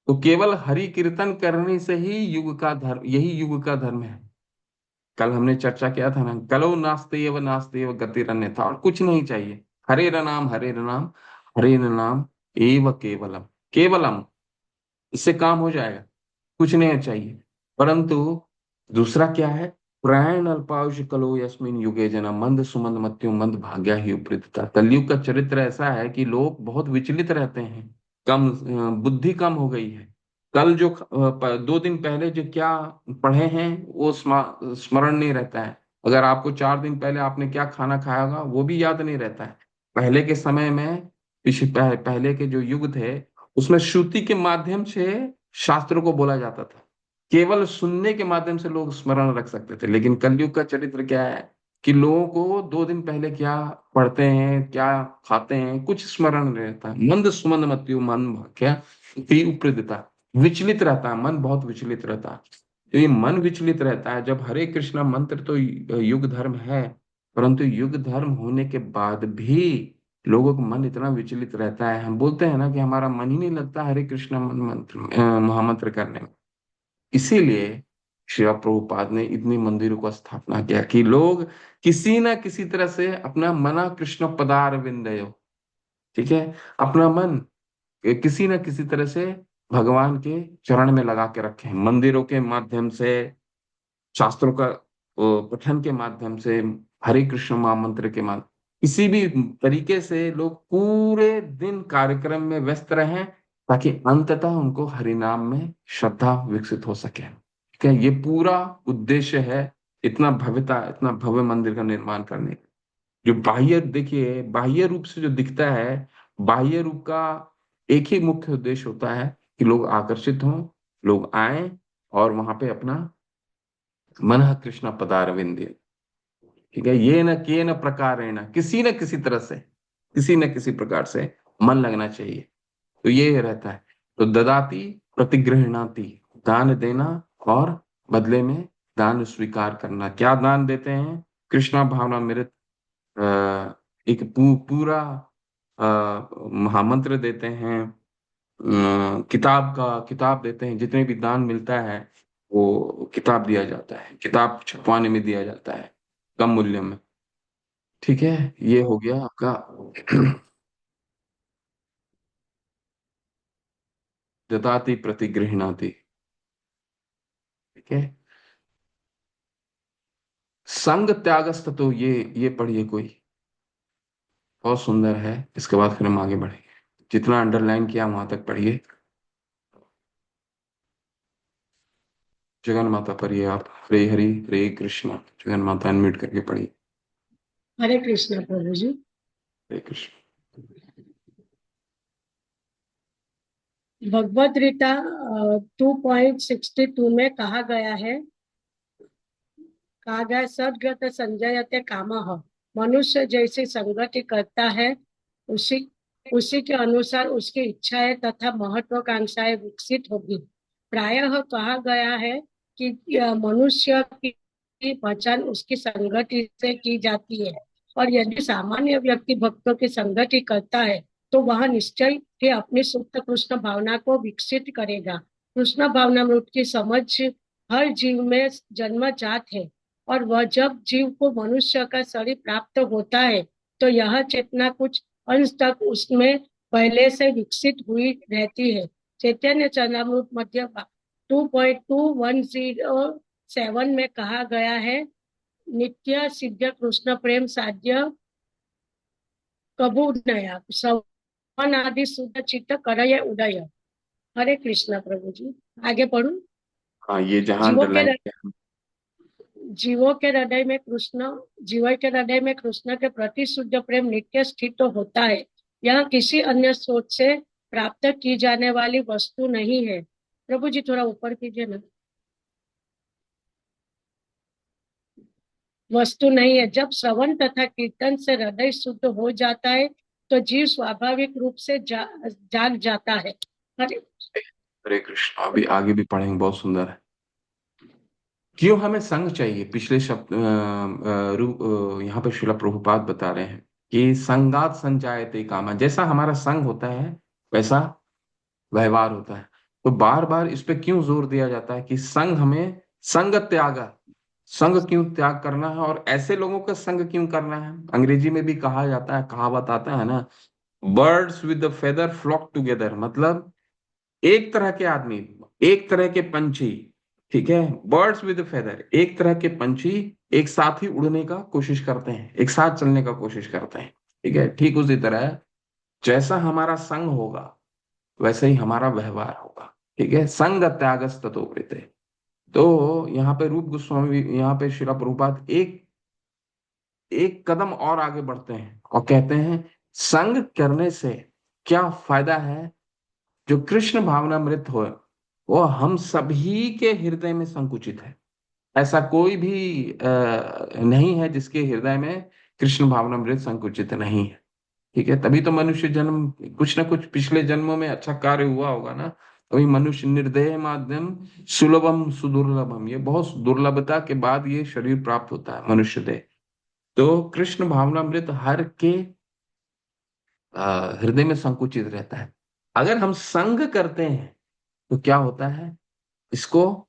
तो केवल हरि कीर्तन करने से ही युग का धर्म, यही युग का धर्म है। कल हमने चर्चा किया था ना, कलो नास्ते एव गतिरन्यथा, और कुछ नहीं चाहिए। हरे नाम हरे नाम, हरे नाम एव केवलम, केवलम, इससे काम हो जाएगा, कुछ नहीं चाहिए। परंतु दूसरा क्या है? प्रायण अल्पायुष कलो यस्मिन युगे जना मंद सुमंद मत्यो मंद भाग्या ही उपृतता। कलयुग का चरित्र ऐसा है कि लोग बहुत विचलित रहते हैं, कम बुद्धि कम हो गई है। कल जो 2 दिन पहले जो क्या पढ़े हैं वो स्मरण नहीं रहता है। अगर आपको 4 दिन पहले आपने क्या खाना खाया होगा वो भी याद नहीं रहता है। पहले के समय में, पहले के जो युग थे, उसमें श्रुति के माध्यम से शास्त्रों को बोला जाता था। केवल सुनने के माध्यम से लोग स्मरण रख सकते थे। लेकिन कलयुग का चरित्र क्या है कि लोगों को 2 दिन पहले क्या पढ़ते हैं, क्या खाते हैं, कुछ स्मरण नहीं रहता है। मंद सुमंद मत्यु मन क्या उपृतता, विचलित रहता है मन, बहुत विचलित रहता है। तो ये मन विचलित रहता है जब हरे कृष्णा मंत्र तो युग धर्म है, परंतु युग धर्म होने के बाद भी लोगों का मन इतना विचलित रहता है। हम बोलते हैं ना कि हमारा मन ही नहीं लगता हरे कृष्णा मंत्र महामंत्र करने में। इसीलिए शिला प्रभुपाद ने इतनी मंदिरों का स्थापना किया कि लोग किसी ना किसी तरह से अपना मना कृष्ण पदार विंदयो, ठीक है, अपना मन किसी न किसी तरह से भगवान के चरण में लगा के रखे हैं। मंदिरों के माध्यम से, शास्त्रों का पठन के माध्यम से, हरे कृष्ण महामंत्र के माध्यम, किसी भी तरीके से लोग पूरे दिन कार्यक्रम में व्यस्त रहें, ताकि अंततः उनको हरि नाम में श्रद्धा विकसित हो सके। ठीक है, ये पूरा उद्देश्य है इतना भव्य मंदिर का निर्माण करने। जो बाह्य, देखिए, बाह्य रूप से जो दिखता है, बाह्य रूप का एक ही मुख्य उद्देश्य होता है कि लोग आकर्षित हों, लोग आए और वहां पे अपना मन कृष्ण पदारविंद, ठीक है, ये न के न प्रकार है, न किसी न किसी तरह से, किसी न किसी प्रकार से मन लगना चाहिए। तो ये रहता है। तो ददाती प्रतिगृहणाति, दान देना और बदले में दान स्वीकार करना। क्या दान देते हैं? कृष्णा भावना मृत, एक पूरा महामंत्र देते हैं, किताब देते हैं। जितने भी दान मिलता है वो किताब दिया जाता है, किताब छपवाने में दिया जाता है कम मूल्य में। ठीक है, ये हो गया आपका ददाति प्रतिगृहणाति। ठीक है, संग त्यागस्त, तो ये पढ़िए कोई, बहुत सुंदर है। इसके बाद फिर हम आगे बढ़ेंगे। जितना अंडरलाइन किया वहां तक पढ़िए। जगन माता पढ़िए आप, हरे हरि हरे कृष्णा। जगन माता अनम्यूट करके पढ़िए। हरे कृष्णा प्रभु जी। हरे कृष्ण। भगवद गीता 2.62 में कहा गया है, सदगत संजयते कामः। मनुष्य जैसी संगति करता है उसी उसी के अनुसार उसकी इच्छाएं तथा महत्वाकांक्षाएं विकसित होगी। प्रायः कहा गया है, कि मनुष्य की पहचान उसकी संगति से की जाती है, और यदि सामान्य व्यक्ति भक्तों की संगति करता है तो वह निश्चय ही अपनी सुप्त कृष्ण भावना को विकसित करेगा। कृष्ण भावनामृत की समझ हर जीव में जन्मजात है, और वह जब जीव को मनुष्य का शरीर प्राप्त होता है तो यह चेतना कुछ अंश तक उसमें पहले से विकसित हुई रहती है। चैतन्य चरणामृत मध्य 2.2107 में कहा गया है, नित्य सिद्ध कृष्ण प्रेम साध्य कबू नया सवन आदि शुद्ध चित्त करय उदय। हरे कृष्णा प्रभु जी। आगे पढ़ू। हाँ, ये जहाँ जीवों के अंडरलाइन किया। जीवों के हृदय में कृष्ण जीव के हृदय में कृष्ण के प्रति शुद्ध प्रेम नित्य स्थित होता है। यह किसी अन्य सोच से प्राप्त की जाने वाली वस्तु नहीं है। प्रभु जी थोड़ा ऊपर कीजिए ना। वस्तु नहीं है। जब श्रवण तथा कीर्तन से हृदय शुद्ध हो जाता है तो जीव स्वाभाविक रूप से जाग जाता है। हरे हरे कृष्ण। अभी आगे भी पढ़ेंगे, बहुत सुंदर है। क्यों हमें संग चाहिए? पिछले शब्द यहाँ पे श्रील प्रभुपाद बता रहे हैं कि संगात संजायते कामा। जैसा हमारा संग होता है वैसा व्यवहार होता है। तो बार बार इस पे क्यों जोर दिया जाता है कि संग हमें संग त्याग, संग क्यों त्याग करना है और ऐसे लोगों का संग क्यों करना है? अंग्रेजी में भी कहा जाता है, कहावत आता है ना, birds with the feather flock together. मतलब एक तरह के आदमी, एक तरह के पंछी, ठीक है, बर्ड्स विद फेदर, एक तरह के पंछी एक साथ ही उड़ने का कोशिश करते हैं, एक साथ चलने का कोशिश करते हैं। ठीक है, ठीक उसी तरह जैसा हमारा संग होगा वैसे ही हमारा व्यवहार होगा। ठीक है, संग त्यागस ततो प्रीते। तो यहाँ पे रूप गोस्वामी, यहाँ पे श्रील प्रभुपाद एक एक कदम और आगे बढ़ते हैं और कहते हैं संग करने से क्या फायदा है? जो कृष्ण भावनामृत हो वो हम सभी के हृदय में संकुचित है। ऐसा कोई भी नहीं है जिसके हृदय में कृष्ण भावनामृत संकुचित नहीं है। ठीक है, तभी तो मनुष्य जन्म, कुछ ना कुछ पिछले जन्मों में अच्छा कार्य हुआ होगा ना, तभी मनुष्य निर्देह माध्यम सुलभम सुदुर्लभम, ये बहुत दुर्लभता के बाद ये शरीर प्राप्त होता है, मनुष्य देह। तो कृष्ण भावनामृत हर के हृदय में संकुचित रहता है। अगर हम संग करते हैं तो क्या होता है? इसको,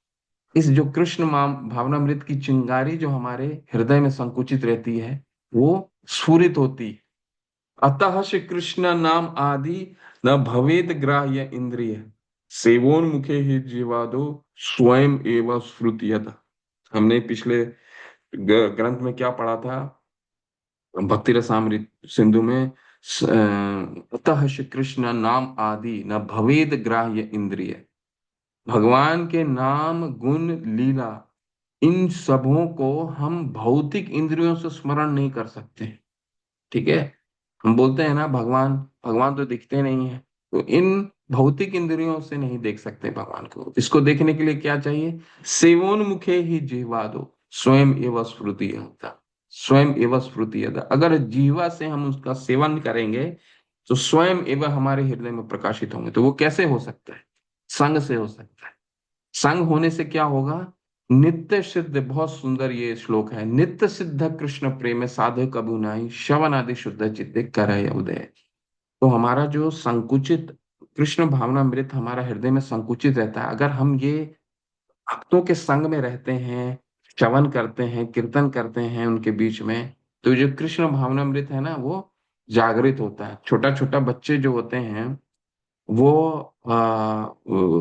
इस जो कृष्ण भावनामृत की चिंगारी जो हमारे हृदय में संकुचित रहती है वो स्फुरित होती है। अतः श्री कृष्ण नाम आदि न भवेद ग्राह्य इंद्रिय सेवोन्मुखे ही जीवादो स्वयं एवं स्फुरतीयत। हमने पिछले ग्रंथ में क्या पढ़ा था? भक्ति रसामृत सिंधु में अतः श्री कृष्ण नाम आदि न भवेद ग्राह्य इंद्रिय। भगवान के नाम गुण लीला इन सबों को हम भौतिक इंद्रियों से स्मरण नहीं कर सकते। ठीक है, हम बोलते हैं ना भगवान, भगवान तो दिखते नहीं है, तो इन भौतिक इंद्रियों से नहीं देख सकते भगवान को। इसको देखने के लिए क्या चाहिए? सेवोन्मुखे ही जिह्वा दो स्वयं एवं स्फुरति होता, स्वयं एवं स्फुरति। अगर जीवा से हम उसका सेवन करेंगे तो स्वयं एवं हमारे हृदय में प्रकाशित होंगे। तो वो कैसे हो सकता है? संग से हो सकता है। संग होने से क्या होगा? नित्य सिद्ध, बहुत सुंदर ये श्लोक है, नित्य सिद्ध कृष्ण प्रेम साधु कबू नाही श्रवण आदि शुद्ध चित्ते करय उदय। तो हमारा जो संकुचित कृष्ण भावनामृत हमारा हृदय में संकुचित रहता है, अगर हम ये भक्तों के संग में रहते हैं, श्रवण करते हैं, कीर्तन करते हैं उनके बीच में, तो जो कृष्ण भावनामृत है ना वो जागृत होता है। छोटा छोटा बच्चे जो होते हैं वो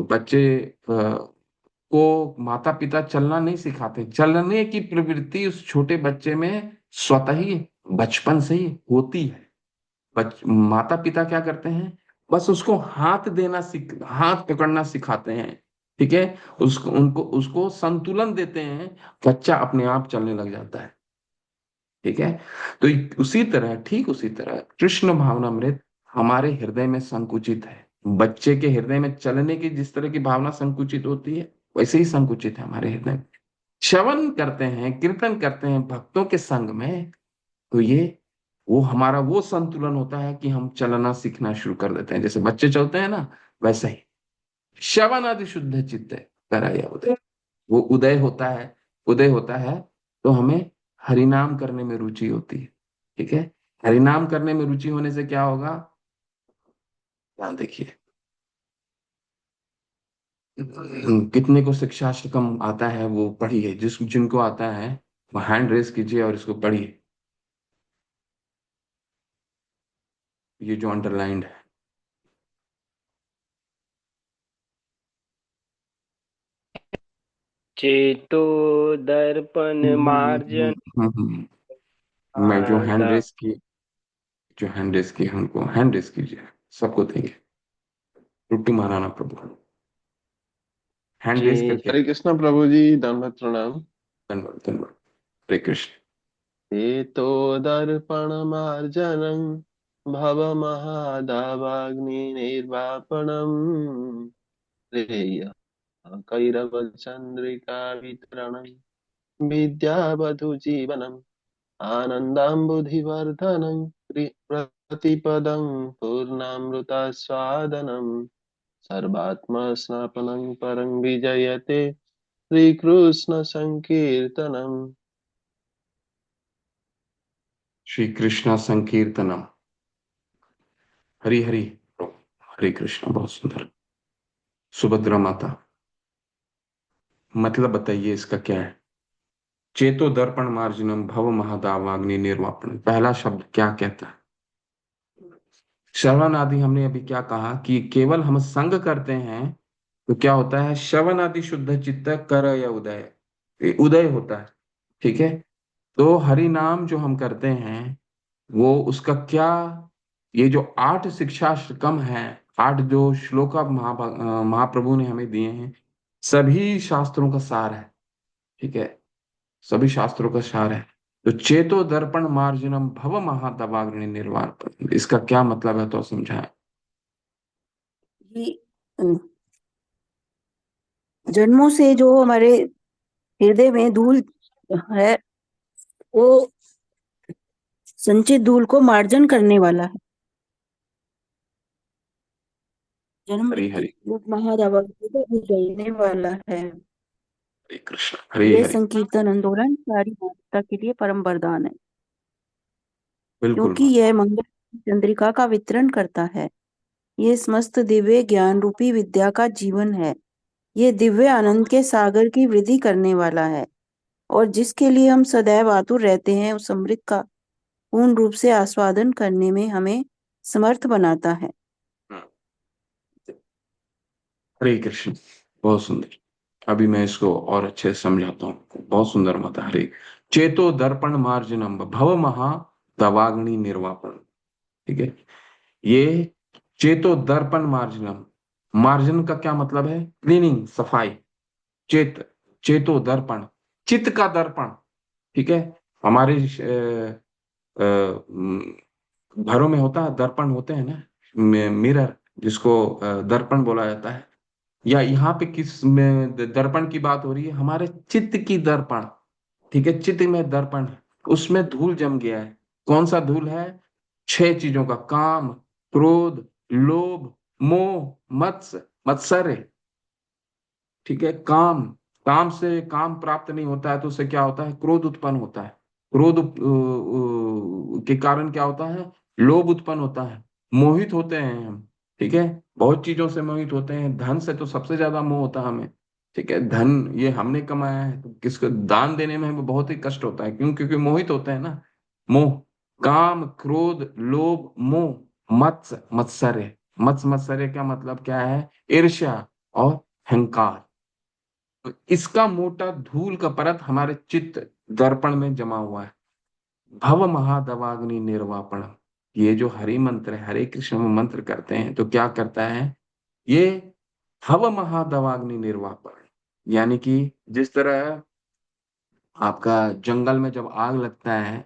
बच्चे को माता पिता चलना नहीं सिखाते। चलने की प्रवृत्ति उस छोटे बच्चे में स्वतः ही बचपन से ही होती है। माता पिता क्या करते हैं? बस उसको हाथ देना हाथ पकड़ना सिखाते हैं। ठीक है, उसको उनको उसको संतुलन देते हैं, बच्चा अपने आप चलने लग जाता है। ठीक है, तो उसी तरह, ठीक उसी तरह कृष्ण भावनामृत हमारे हृदय में संकुचित है। बच्चे के हृदय में चलने की जिस तरह की भावना संकुचित होती है वैसे ही संकुचित है हमारे हृदय में। श्रवण करते हैं, कीर्तन करते हैं भक्तों के संग में, तो ये वो हमारा वो संतुलन होता है कि हम चलना सीखना शुरू कर देते हैं। जैसे बच्चे चलते हैं ना, वैसे ही श्रवण आदि शुद्ध चित्त कराया उदय। वो उदय होता है, उदय होता है तो हमें हरिनाम करने में रुचि होती है। ठीक है, हरिनाम करने में रुचि होने से क्या होगा, ध्यान देखिए। कितने को शिक्षा कम आता है वो पढ़िए, जिनको आता है वो हैंड रेस कीजिए और इसको पढ़िए, ये जो अंडरलाइंड है। चेतो दर्पण मार्जन मैं जो हैंड दा रेस की, जो हैंड रेस की है उनको हैंड रेस कीजिए, सबको देंगे। रुट्टू महाराणा प्रभु हैंड रेस चे करके। हरे कृष्णा प्रभु जी, दंडवत प्रणाम। धन्यवाद धन्यवाद। हरे कृष्ण। हेतोदर्पणमार्जनं भवमहादावाग्निर्वापणम् श्रेयः कैरवचन्द्रिका वितरणं विद्यावधूजीवनम् आनन्दाम्बुधिवर्धनं प्रतिपदं पूर्णामृतस्वादनं सर्वात्मस्नापनं परं विजयते श्रीकृष्ण संकीर्तनम्। श्री कृष्ण संकीर्तनम। हरि हरि। हरे कृष्ण, बहुत सुंदर। सुभद्रा माता, मतलब बताइए इसका क्या है। चेतो दर्पण मार्जनम भव महादावाग्नि निर्वापन, पहला शब्द क्या कहता है। श्रवण आदि हमने अभी क्या कहा कि केवल हम संग करते हैं तो क्या होता है, श्रवण आदि शुद्ध चित्त कर या उदय, ये उदय होता है। ठीक है, तो हरि नाम जो हम करते हैं वो उसका क्या, ये जो 8 शिक्षा कम है, 8 जो श्लोक महाप्रभु ने हमें दिए हैं, सभी शास्त्रों का सार है। ठीक है, सभी शास्त्रों का सार है। तो चेतो दर्पण मार्जनम भव महातवाग्नि निर्वाण, इसका क्या मतलब है तो समझाएं। ये जन्मों से जो हमारे हृदय में धूल है, वो संचित धूल को मार्जन करने वाला है। जन्म हरि हरि। महादावाग्नि को बुझाने वाला है। हरे कृष्ण। हरे ये हरि। संकीर्तन आंदोलन सारी मानवता के लिए परम वरदान है, बिल्कुल क्योंकि माता। यह मंगल चंद्रिका का वितरण करता है। ये समस्त दिव्य ज्ञान रूपी विद्या का जीवन है। ये दिव्य आनंद के सागर की वृद्धि करने वाला है, और जिसके लिए हम सदैव आतुर रहते हैं, उस अमृत का पूर्ण रूप से आस्वादन करने में हमें समर्थ बनाता है। हरे कृष्ण, बहुत सुंदर। अभी मैं इसको और अच्छे से समझाता हूँ, बहुत सुंदर माता। हरे चेतो दर्पण मार्जनम भव महा दवाग्नि निर्वापन। ठीक है, ये चेतो दर्पण मार्जनम, मार्जन का क्या मतलब है, क्लीनिंग, सफाई। चेतो दर्पण, चित्त का दर्पण। ठीक है, हमारे घरों में होता है, दर्पण होते हैं ना, मिरर, जिसको दर्पण बोला जाता है। या यहाँ पे किस में दर्पण की बात हो रही है, हमारे चित्त की दर्पण। ठीक है, चित्त में दर्पण है, उसमें धूल जम गया है। कौन सा धूल है, 6 चीजों का, काम, क्रोध, लोभ, मोह, मत्सर्य। ठीक है, काम, काम से काम प्राप्त नहीं होता है तो उससे क्या होता है, क्रोध उत्पन्न होता है। क्रोध के कारण क्या होता है, लोभ उत्पन्न होता है। मोहित होते हैं हम। ठीक है, बहुत चीजों से मोहित होते हैं, धन से तो सबसे ज्यादा मोह होता है हमें। ठीक है, धन ये हमने कमाया है तो किसको दान देने में हमें बहुत ही कष्ट होता है, क्यों, क्योंकि मोहित होते हैं ना। मोह, काम, क्रोध, लोभ, मोह, मत्सर्य। मत्सर्य का मतलब क्या है, ईर्ष्या और अहंकार। तो इसका मोटा धूल का परत हमारे चित्त दर्पण में जमा हुआ है। भव महादवाग्नि निर्वापण, ये जो हरि मंत्र है, हरे कृष्ण में मंत्र करते हैं तो क्या करता है ये, भव महादवाग्नि निर्वापण, यानी कि जिस तरह आपका जंगल में जब आग लगता है,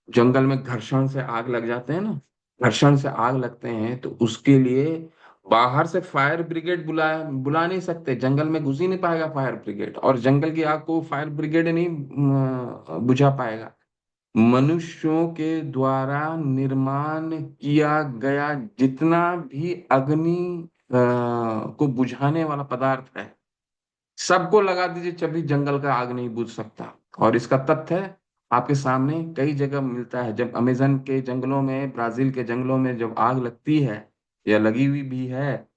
जंगल में घर्षण से आग लग जाते हैं ना, घर्षण से आग लगते हैं तो उसके लिए बाहर से फायर ब्रिगेड बुला नहीं सकते, जंगल में घुस ही नहीं पाएगा फायर ब्रिगेड, और जंगल की आग को फायर ब्रिगेड नहीं बुझा पाएगा। मनुष्यों के द्वारा निर्माण किया गया जितना भी अग्नि को बुझाने वाला पदार्थ है, सबको लगा दीजिए तभी जंगल का आग नहीं बुझ सकता। और इसका तथ्य आपके सामने कई जगह मिलता है। जब अमेजन के जंगलों में, ब्राजील के जंगलों में जब आग लगती है या लगी हुई भी है,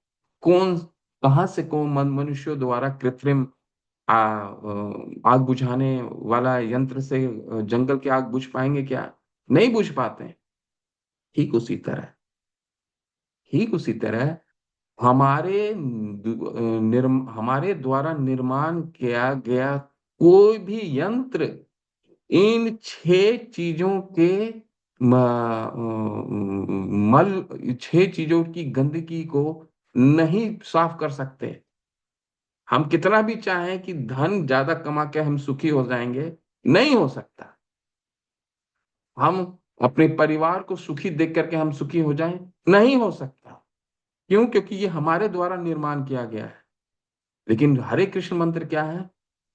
कौन, कहाँ से कौन मनुष्यों द्वारा कृत्रिम आग बुझाने वाला यंत्र से जंगल की आग बुझ पाएंगे क्या? नहीं बुझ पाते हैं। ठीक उसी तरह, ठीक उसी तरह हमारे द्वारा निर्माण किया गया कोई भी यंत्र इन छह चीजों के छह चीजों की गंदगी को नहीं साफ कर सकते। हम कितना भी चाहें कि धन ज्यादा कमा के हम सुखी हो जाएंगे, नहीं हो सकता। हम अपने परिवार को सुखी देख करके हम सुखी हो जाएं, नहीं हो सकता। क्यों? क्योंकि ये हमारे द्वारा निर्माण किया गया है। लेकिन हरे कृष्ण मंत्र क्या है?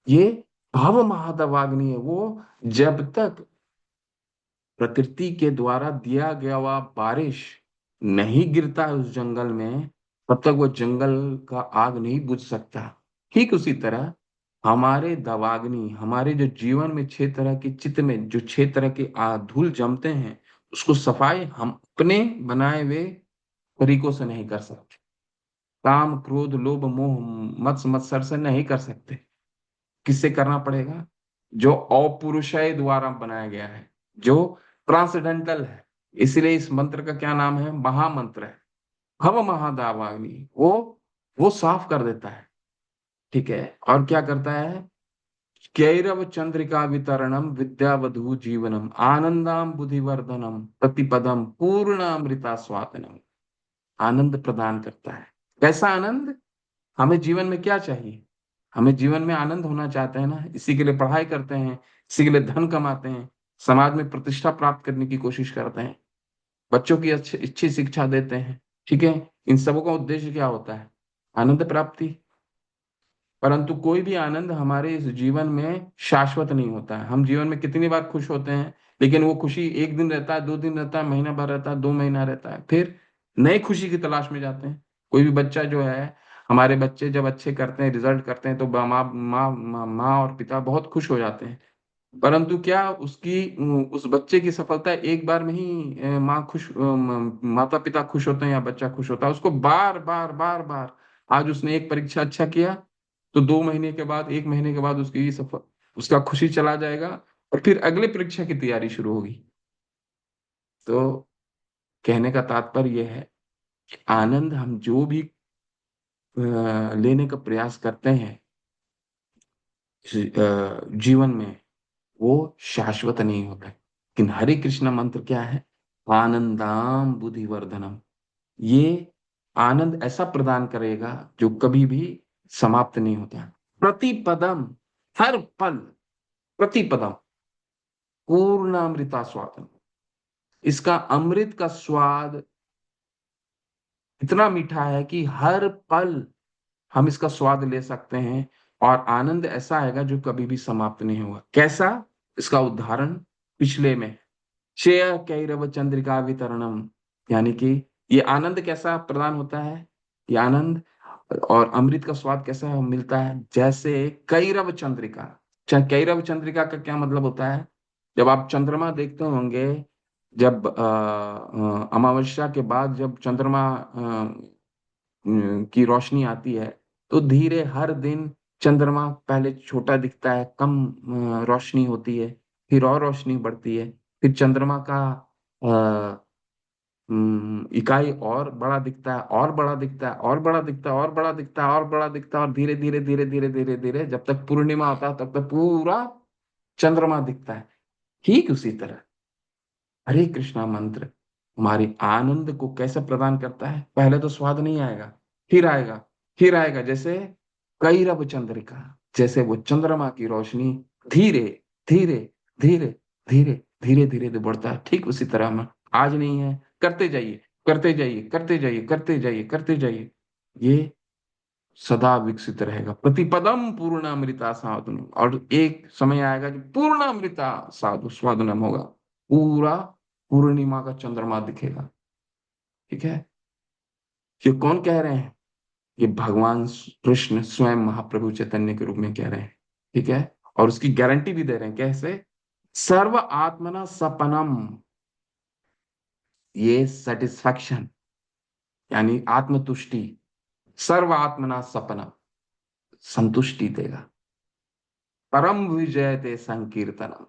ये भाव महादवाग्नि है। वो जब तक प्रकृति के द्वारा दिया गया हुआ बारिश नहीं गिरता है उस जंगल में, तब तक वो जंगल का आग नहीं बुझ सकता। ठीक उसी तरह हमारे दवाग्नि, हमारे जो जीवन में छह तरह के चित्त में जो छह तरह के धूल जमते हैं, उसको सफाई हम अपने बनाए हुए तरीकों से नहीं कर सकते। काम, क्रोध, लोभ, मोह, मत्सर से नहीं कर सकते। किससे करना पड़ेगा? जो अपौरुषेय द्वारा बनाया गया है, जो ट्रांसडेंटल है। इसलिए इस मंत्र का क्या नाम है? महामंत्र है। भव महादावाग्नि। वो साफ कर देता है। ठीक है। और क्या करता है? कैरव चंद्रिका वितरणम विद्यावधु जीवनम आनंदाम बुद्धिवर्धनम प्रतिपदम पूर्णामृता स्वादनम। आनंद प्रदान करता है। कैसा आनंद? हमें जीवन में क्या चाहिए? हमें जीवन में आनंद होना चाहते हैं ना, इसी के लिए पढ़ाई करते हैं, इसी के लिए धन कमाते हैं, समाज में प्रतिष्ठा प्राप्त करने की कोशिश करते हैं, बच्चों की अच्छी अच्छी शिक्षा देते हैं। ठीक है। इन सबों का उद्देश्य क्या होता है? आनंद प्राप्ति। परंतु कोई भी आनंद हमारे इस जीवन में शाश्वत नहीं होता है। हम जीवन में कितनी बार खुश होते हैं, लेकिन वो खुशी एक दिन रहता है, 2 दिन रहता है, महीना भर रहता है, 2 महीना रहता है, फिर नई खुशी की तलाश में जाते हैं। कोई भी बच्चा जो है, हमारे बच्चे जब अच्छे करते हैं, रिजल्ट करते हैं, तो माँ और पिता बहुत खुश हो जाते हैं। परंतु क्या उस बच्चे की सफलता एक बार में ही माता पिता खुश होते हैं या बच्चा खुश होता है? उसको बार बार बार बार, आज उसने एक परीक्षा अच्छा किया तो 2 महीने के बाद, 1 महीने के बाद उसका खुशी चला जाएगा, और फिर अगले परीक्षा की तैयारी शुरू होगी। तो कहने का तात्पर्य यह है कि आनंद हम जो भी लेने का प्रयास करते हैं जीवन में, वो शाश्वत नहीं होता है। लेकिन हरे कृष्ण मंत्र क्या है? आनंदाम बुद्धिवर्धनम। ये आनंद ऐसा प्रदान करेगा जो कभी भी समाप्त नहीं होता। प्रतिपदम, हर पल, प्रतिपदम पूर्णामृता स्वादम। इसका अमृत का स्वाद इतना मीठा है कि हर पल हम इसका स्वाद ले सकते हैं, और आनंद ऐसा आएगा जो कभी भी समाप्त नहीं होगा। कैसा? इसका उदाहरण पिछले में, श्रेय कैरव चंद्रिका वितरणम। यानी कि ये आनंद कैसा प्रदान होता है? ये आनंद और अमृत का स्वाद कैसा मिलता है? जैसे कैरव चंद्रिका। कैरव चंद्रिका का क्या मतलब होता है? जब आप चंद्रमा देखते होंगे, जब अमावस्या के बाद जब चंद्रमा की रोशनी आती है, तो धीरे हर दिन चंद्रमा पहले छोटा दिखता है, कम रोशनी होती है, फिर और रोशनी बढ़ती है, फिर चंद्रमा का इकाई और बड़ा दिखता है, और बड़ा दिखता है, और बड़ा दिखता है, और बड़ा दिखता है, और बड़ा दिखता है, और धीरे धीरे धीरे धीरे धीरे धीरे जब तक पूर्णिमा होता है तब तक पूरा चंद्रमा दिखता है। ठीक उसी तरह हरे कृष्णा मंत्र हमारे आनंद को कैसे प्रदान करता है? पहले तो स्वाद नहीं आएगा, फिर आएगा, फिर आएगा। जैसे कैरव चंद्रिका, जैसे वो चंद्रमा की रोशनी धीरे धीरे धीरे धीरे धीरे धीरे बढ़ता है, ठीक उसी तरह हम आज नहीं है, करते जाइए, करते जाइए, करते जाइए, करते जाइए, करते जाइए, ये सदा विकसित रहेगा। प्रतिपदम पूर्णामृता साधुनम। और एक समय आएगा जब पूर्णामृता साधु स्वादुनम होगा, पूरा पूर्णिमा का चंद्रमा दिखेगा। ठीक है। ये कौन कह रहे हैं? ये भगवान कृष्ण स्वयं महाप्रभु चैतन्य के रूप में कह रहे हैं, ठीक है। और उसकी गारंटी भी दे रहे हैं, कैसे? सर्व आत्मना सपनम, ये सेटिस्फैक्शन यानी आत्मतुष्टि, सर्व आत्मना सपनम, संतुष्टि देगा। परम विजयते संकीर्तनम,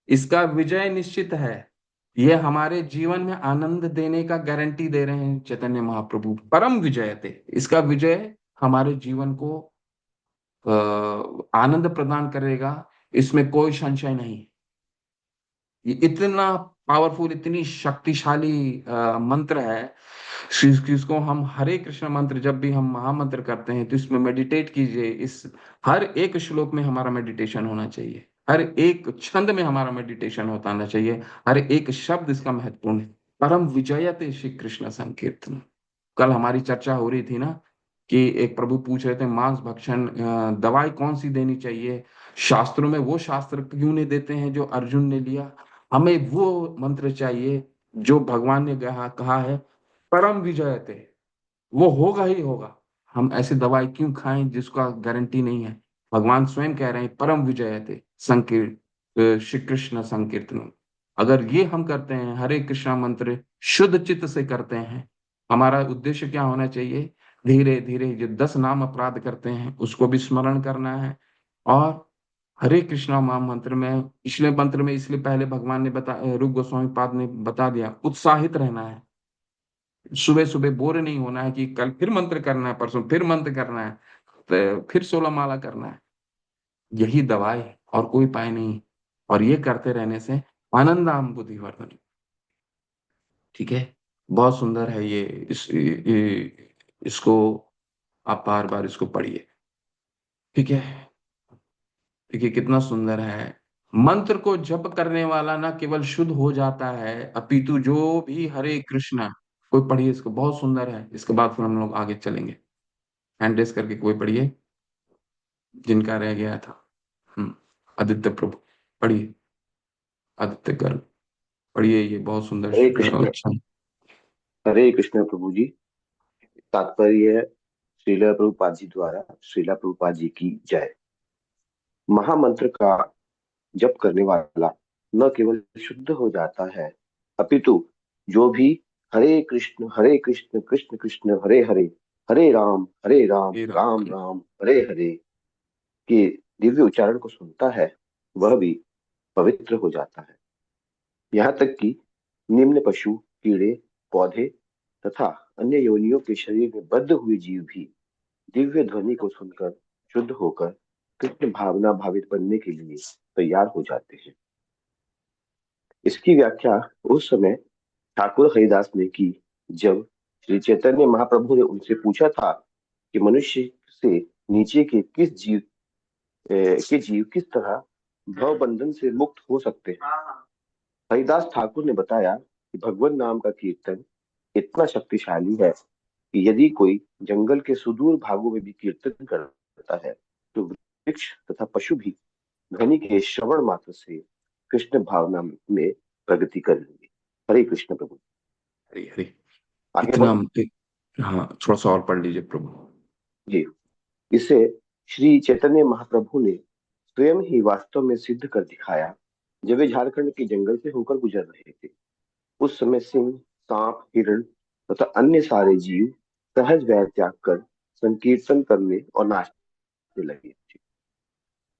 इसका विजय निश्चित है। ये हमारे जीवन में आनंद देने का गारंटी दे रहे हैं चैतन्य महाप्रभु। परम विजयते, इसका विजय हमारे जीवन को आनंद प्रदान करेगा, इसमें कोई संशय नहीं। ये इतना पावरफुल, इतनी शक्तिशाली मंत्र है जिसको हम हरे कृष्ण मंत्र, जब भी हम महामंत्र करते हैं तो इसमें मेडिटेट कीजिए। इस हर एक श्लोक में हमारा मेडिटेशन होना चाहिए, हर एक छंद में हमारा मेडिटेशन होना चाहिए, हर एक शब्द इसका महत्वपूर्ण है। परम विजयते श्री कृष्ण संकीर्तन। कल हमारी चर्चा हो रही थी ना कि एक प्रभु पूछ रहे थे मांस भक्षण दवाई कौन सी देनी चाहिए, शास्त्रों में वो शास्त्र क्यों नहीं देते हैं जो अर्जुन ने लिया। हमें वो मंत्र चाहिए जो भगवान ने कहा है परम विजयते, वो होगा ही होगा। हम ऐसी दवाई क्यों खाएं जिसका गारंटी नहीं है। भगवान स्वयं कह रहे हैं परम विजयते संकीर्त श्री कृष्ण संकीर्तन। अगर ये हम करते हैं, हरे कृष्णा मंत्र शुद्ध चित्त से करते हैं, हमारा उद्देश्य क्या होना चाहिए? धीरे धीरे जो 10 नाम अपराध करते हैं उसको भी स्मरण करना है। और हरे कृष्णा महामंत्र में, पिछले मंत्र में इसलिए पहले भगवान ने रूप गोस्वामी पाद ने बता दिया, उत्साहित रहना है। सुबह सुबह बोर नहीं होना है कि कल फिर मंत्र करना है, परसों फिर मंत्र करना है, तो फिर 16 माला करना है। यही दवाई है और कोई उपाय नहीं। और ये करते रहने से आनंदाम बुद्धिवर्धन, ठीक है। बहुत सुंदर है ये। इसको आप बार बार इसको पढ़िए, ठीक है। देखिए कितना सुंदर है। मंत्र को जप करने वाला ना केवल शुद्ध हो जाता है, अपितु जो भी हरे कृष्णा, कोई पढ़िए इसको, बहुत सुंदर है। इसके बाद फिर हम लोग आगे चलेंगे। हैंड रेस करके कोई पढ़िए जिनका रह गया था। आदित्य प्रभु पढ़िए, आदित्य गर्ग पढ़िए, ये बहुत सुंदर हरे कृष्ण। अच्छा। हरे कृष्ण प्रभु जी। तात्पर्य है श्रीला प्रभुपाद जी द्वारा। श्रीला प्रभुपाद जी की जय। महामंत्र का जप करने वाला न केवल शुद्ध हो जाता है, अपितु जो भी हरे कृष्ण कृष्ण कृष्ण हरे हरे, हरे राम हे राम, राम राम हरे हरे के दिव्य उच्चारण को सुनता है, वह भी पवित्र हो जाता है। यहाँ तक कि निम्न पशु, कीड़े, पौधे तथा अन्य योनियों के शरीर में बद्ध हुए जीव भी दिव्य ध्वनि को सुनकर शुद्ध होकर कृष्ण भावना भावित बनने के लिए तैयार हो जाते हैं। इसकी व्याख्या उस समय ठाकुर हरिदास ने की जब श्री चैतन्य महाप्रभु ने उनसे पूछा था कि मनुष्य से नीचे के जीव किस तरह भव बंधन से मुक्त हो सकते हैं। हरिदास ठाकुर ने बताया कि भगवान नाम का कीर्तन इतना शक्तिशाली है कि यदि कोई जंगल के सुदूर भागों में भी कीर्तन करता है तो वृक्ष तथा पशु भी ध्वनि के श्रवण मात्र से कृष्ण भावना में प्रगति कर लेंगे। हरे कृष्ण प्रभु। हरे हरे। आगे इतना बढ़ो। हाँ, थोड़ा सा और पढ़ लीजिए प्रभु जी। इसे श्री चैतन्य महाप्रभु ने स्वयं ही वास्तव में सिद्ध कर दिखाया जब वे झारखंड के जंगल से होकर गुजर रहे थे। उस समय सिंह, सांप, हिरण तथा अन्य सारे जीव सहज वैर त्याग कर संकीर्तन करने और नाचने लगे थे।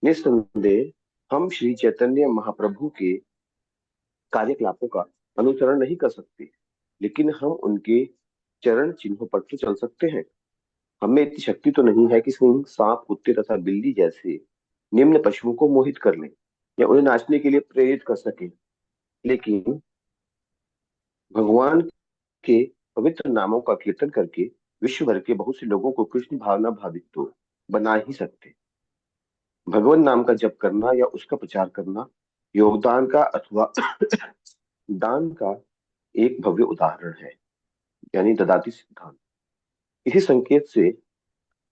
निस्संदेह हम श्री चैतन्य महाप्रभु के कार्यकलापों का अनुसरण नहीं कर सकते, लेकिन हम उनके चरण चिन्हों पर तो चल सकते हैं। हमें इतनी शक्ति तो नहीं है कि सिंह, सांप, कुत्ते तथा बिल्ली जैसे निम्न पशुओं को मोहित कर लें या उन्हें नाचने के लिए प्रेरित कर सकें, लेकिन भगवान के पवित्र नामों का कीर्तन करके विश्व भर के बहुत से लोगों को कृष्ण भावना भावित तो बना ही सकते। भगवान नाम का जप करना या उसका प्रचार करना योगदान का अथवा दान का एक भव्य उदाहरण है, यानी ददाती सिद्धांत। इसी संकेत से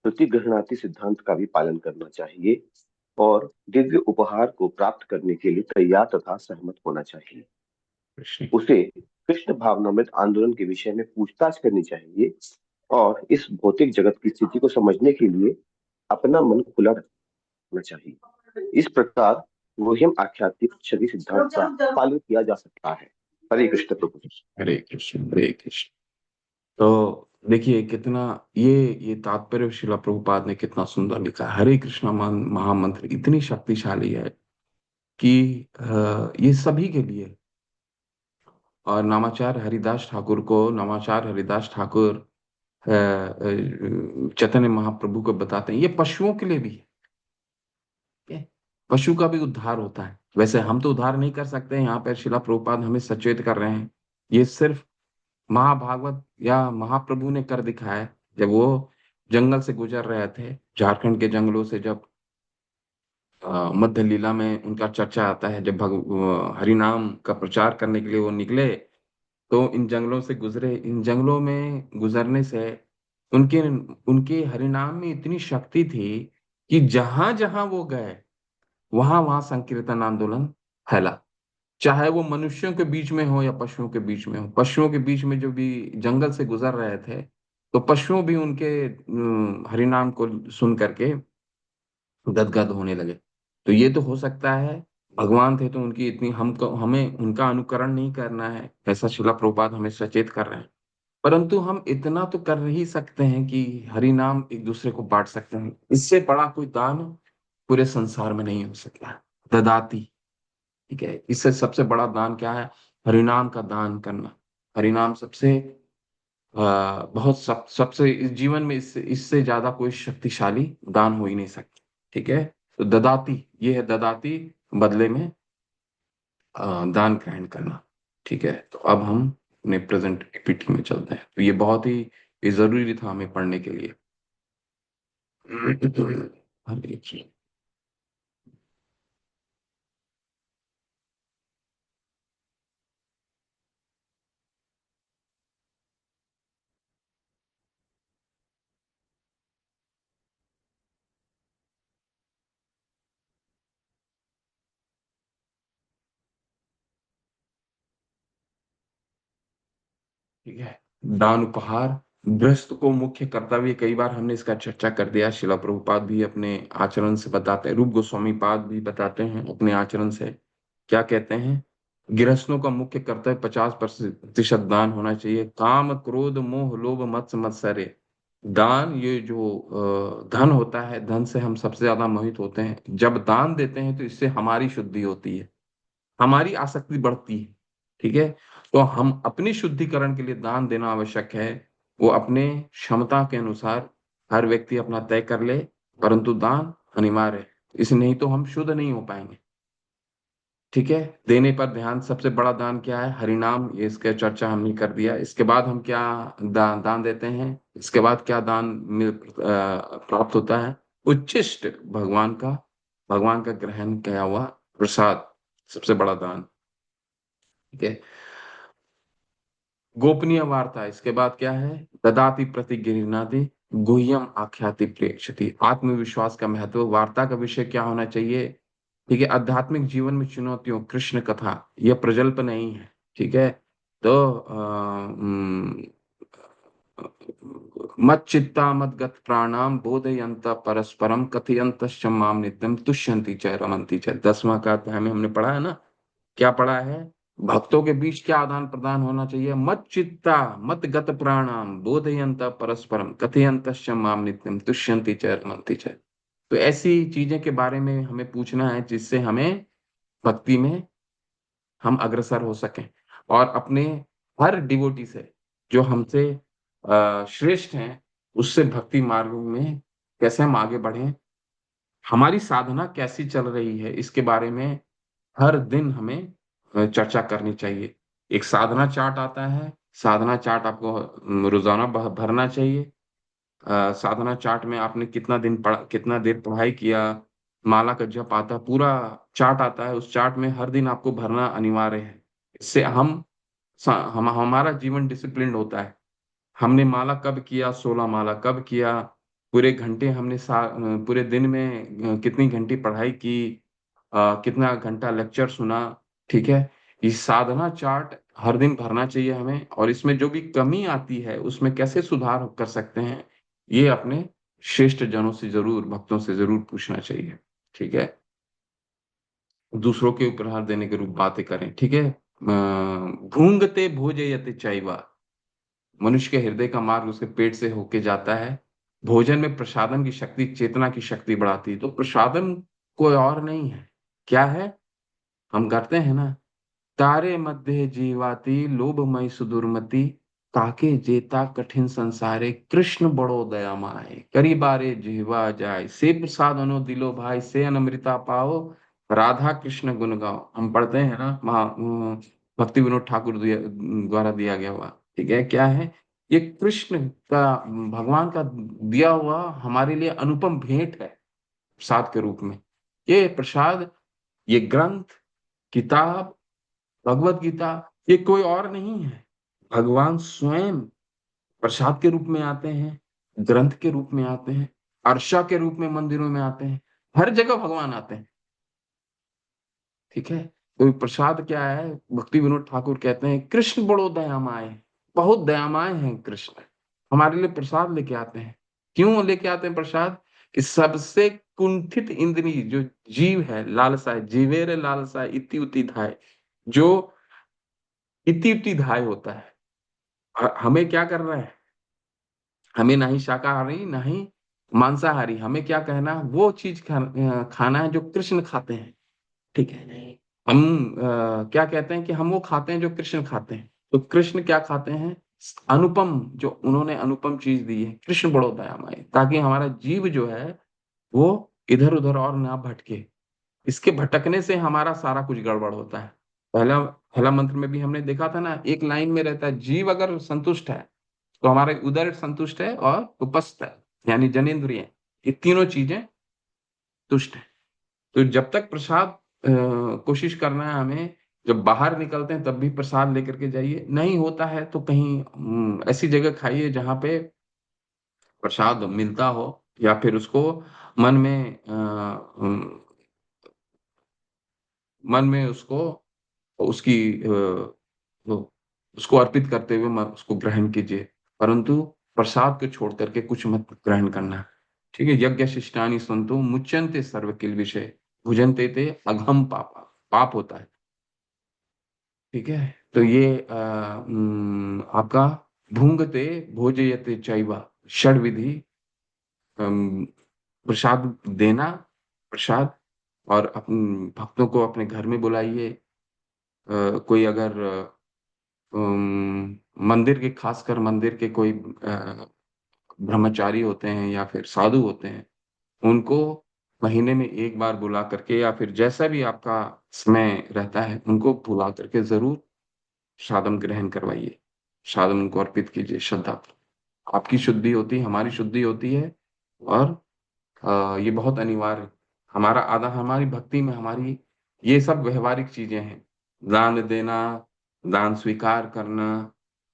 प्रतिग्रहणाती सिद्धांत का भी पालन करना चाहिए और दिव्य उपहार को प्राप्त करने के लिए तैयार तथा सहमत होना चाहिए। कृष्ण। उसे कृष्ण भावनामृत आंदोलन के विषय में पूछताछ करनी चाहिए और इस भौतिक जगत की स्थिति को समझने के लिए अपना मन खुला रखना चाहिए। इस प्रकार वही आध्यात्मिक शक्ति सिद्धांत का पालन किया जा सकता है। हरे कृष्ण प्रभु। हरे कृष्ण हरे कृष्ण। तो देखिए कितना ये तात्पर्य शिला प्रभुपाद ने कितना सुंदर लिखा है। हरे कृष्ण महामंत्र इतनी शक्तिशाली है कि ये सभी के लिए। और नामाचार्य हरिदास ठाकुर को नामाचार्य हरिदास ठाकुर चैतन्य महाप्रभु को बताते हैं ये पशुओं के लिए भी है। ठीक है? पशु का भी उद्धार होता है। वैसे हम तो उद्धार नहीं कर सकते, यहाँ पर शिला प्रभुपाद हमें सचेत कर रहे हैं। ये सिर्फ महाभागवत या महाप्रभु ने कर दिखाया है। जब वो जंगल से गुजर रहे थे, झारखंड के जंगलों से, जब मध्य लीला में उनका चर्चा आता है, जब हरि नाम का प्रचार करने के लिए वो निकले, तो इन जंगलों से गुजरे। इन जंगलों में गुजरने से उनके उनके हरिनाम में इतनी शक्ति थी कि जहां जहां वो गए वहां वहां संकीर्तन आंदोलन फैला। चाहे वो मनुष्यों के बीच में हो या पशुओं के बीच में हो। पशुओं के बीच में जो भी जंगल से गुजर रहे थे, तो पशुओं भी उनके हरिनाम को सुन करके गदगद होने लगे। तो ये तो हो सकता है भगवान थे, तो उनकी इतनी हमको हमें उनका अनुकरण नहीं करना है, ऐसा शिला प्रभुपाद हमें सचेत कर रहे हैं। परंतु हम इतना तो कर ही सकते हैं कि हरि नाम एक दूसरे को बांट सकते हैं। इससे बड़ा कोई दान पूरे संसार में नहीं हो सकता। ददाती, ठीक है, इससे सबसे बड़ा दान क्या है? हरिनाम का दान करना। हरिनाम सबसे बहुत सबसे इस जीवन में इससे इससे ज्यादा कोई शक्तिशाली दान हो ही नहीं सकता। ठीक है, तो ददाती, ये है ददाती, बदले में दान ग्रहण करना। ठीक है, तो अब हम अपने प्रेजेंट पीपीटी में चलते हैं। तो ये बहुत ही ये जरूरी था हमें पढ़ने के लिए। हरे कृष्ण। ठीक है, दान उपहार गृहस्थ को मुख्य कर्तव्य। कई बार हमने इसका चर्चा कर दिया। शिला प्रभुपाद भी अपने आचरण से बताते हैं, रूप गोस्वामी पाद भी बताते हैं अपने आचरण से। क्या कहते हैं? गृहस्थों का मुख्य कर्तव्य 50% दान होना चाहिए। काम क्रोध मोह लोभ मत्स्य मत्सर्य। दान, ये जो धन होता है, धन से हम सबसे ज्यादा मोहित होते हैं। जब दान देते हैं तो इससे हमारी शुद्धि होती है, हमारी आसक्ति बढ़ती है। ठीक है, तो हम अपनी शुद्धिकरण के लिए दान देना आवश्यक है। वो अपने क्षमता के अनुसार हर व्यक्ति अपना तय कर ले, परंतु दान अनिवार्य है। इस नहीं तो हम शुद्ध नहीं हो पाएंगे। ठीक है, देने पर ध्यान। सबसे बड़ा दान क्या है? हरिनाम, ये इसका चर्चा हमने कर दिया। इसके बाद हम क्या दान देते हैं? इसके बाद क्या दान प्राप्त होता है? उच्छिष्ट, भगवान का ग्रहण किया हुआ प्रसाद, सबसे बड़ा दान। ठीक है, गोपनीय वार्ता। इसके बाद क्या है? ददाति प्रतिगृह्णाति गुह्यम आख्याति प्रेक्षति। आत्मविश्वास का महत्व। वार्ता का विषय क्या होना चाहिए? ठीक है, आध्यात्मिक जीवन में चुनौतियों, कृष्ण कथा, यह प्रजल्प नहीं है। ठीक है, तो मत चित्ता मत गत प्राणाम बोधयंत परस्परम कथयंत माम नित्यम तुष्यंति च रमंती च। 10वां का अध्याय में हमने पढ़ा है ना, क्या पढ़ा है? भक्तों के बीच क्या आदान प्रदान होना चाहिए? मत चित्ता मत गत प्राणाम बोधयंत परस्परम कथयंत माम नित्यम तुष्यंति च रमंती च। तो ऐसी चीजें के बारे में हमें पूछना है जिससे हमें भक्ति में हम अग्रसर हो सकें, और अपने हर डिवोटी से जो हमसे श्रेष्ठ हैं उससे भक्ति मार्ग में कैसे हम आगे बढ़ें, हमारी साधना कैसी चल रही है, इसके बारे में हर दिन हमें चर्चा करनी चाहिए। एक साधना चार्ट आता है, साधना चार्ट आपको रोजाना भरना चाहिए। साधना चार्ट में आपने कितना देर पढ़ाई किया, माला का जप आता है, पूरा चार्ट आता है। उस चार्ट में हर दिन आपको भरना अनिवार्य है। इससे हमारा जीवन डिसिप्लिन होता है। हमने माला कब किया, 16 माला कब किया, पूरे घंटे हमने पूरे दिन में कितनी घंटी पढ़ाई की, कितना घंटा लेक्चर सुना। ठीक है, ये साधना चार्ट हर दिन भरना चाहिए हमें, और इसमें जो भी कमी आती है उसमें कैसे सुधार कर सकते हैं, ये अपने श्रेष्ठ जनों से जरूर, भक्तों से जरूर पूछना चाहिए। ठीक है, दूसरों के उपहार देने के रूप बातें करें। ठीक है, भूंगते भोजयते चैवा, मनुष्य के हृदय का मार्ग उसके पेट से होके जाता है। भोजन में प्रसादम की शक्ति चेतना की शक्ति बढ़ाती है। तो प्रसादम कोई और नहीं है, क्या है, हम करते हैं ना, तारे मध्य जीवाती लोभमय सुदुर्मति, ताके जेता कठिन संसारे कृष्ण बड़ो दया माए, करी बारे जिहवा जाय से प्रसाद अनो दिलो भाई, से अनमृता पाओ राधा कृष्ण गुण गाओ। हम पढ़ते हैं ना, भक्ति विनोद ठाकुर द्वारा दिया गया हुआ। ठीक है, क्या है, ये कृष्ण का, भगवान का दिया हुआ हमारे लिए अनुपम भेंट है प्रसाद के रूप में। ये प्रसाद, ये ग्रंथ, किताब, भगवत गीता, ये कोई और नहीं है, भगवान स्वयं प्रसाद के रूप में आते हैं, ग्रंथ के रूप में आते हैं, अर्चा के रूप में मंदिरों में आते हैं, हर जगह भगवान आते हैं। ठीक है, तो प्रसाद क्या है, भक्ति विनोद ठाकुर कहते हैं कृष्ण बड़ो दयामय, बहुत दयामय हैं कृष्ण, हमारे लिए प्रसाद लेके आते हैं। क्यों लेके आते हैं प्रसाद, कि सबसे कुंठित इंद्रिय जो जीव है, लालसा, जीवेर लालसा इति उति धाय, जो इति उति धाय होता है, हमें क्या करना है, हमें ना ही शाकाहारी ना ही मांसाहारी, हमें क्या कहना, वो चीज खाना है जो कृष्ण खाते हैं। ठीक है, हम क्या कहते हैं कि हम वो खाते हैं जो कृष्ण खाते हैं। तो कृष्ण क्या खाते हैं, अनुपम, जो उन्होंने अनुपम चीज दी है, कृष्ण बड़ो दयामय, ताकि हमारा जीव जो है वो इधर उधर और ना भटके। इसके भटकने से हमारा सारा कुछ गड़बड़ होता है। पहला पहला मंत्र में भी हमने देखा था ना, एक लाइन में रहता है, जीव अगर संतुष्ट है तो हमारा उदर संतुष्ट है और उपस्थ है, यानी जनेन्द्रिय, ये तीनों चीजें तुष्ट है। तो जब तक प्रसाद कोशिश करना है हमें, जब बाहर निकलते हैं तब भी प्रसाद लेकर के जाइए, नहीं होता है तो कहीं ऐसी जगह खाइए जहां पे प्रसाद मिलता हो, या फिर उसको मन में मन में उसको, उसकी उसको अर्पित करते हुए उसको ग्रहण कीजिए, परंतु प्रसाद को छोड़ करके कुछ मत ग्रहण करना। ठीक है, यज्ञ शिष्टानि संतो मुच्यन्ते सर्व किल विषय, भुजन्ते ते अघम पापा, पाप होता है। ठीक है, तो ये आपका भुंगते भोजयते चैवा, षड विधि, अम, प्रसाद देना, प्रसाद, और अपने भक्तों को अपने घर में बुलाइए। कोई अगर मंदिर के, खासकर मंदिर के कोई ब्रह्मचारी होते हैं या फिर साधु होते हैं, उनको महीने में एक बार बुला करके, या फिर जैसा भी आपका समय रहता है, उनको बुला करके जरूर साधम ग्रहण करवाइए, साधम उनको अर्पित कीजिए श्रद्धा। आपकी शुद्धि होती है, हमारी शुद्धि होती है, और ये बहुत अनिवार्य है। हमारा आधा, हमारी भक्ति में हमारी ये सब व्यवहारिक चीजें हैं, दान देना, दान स्वीकार करना,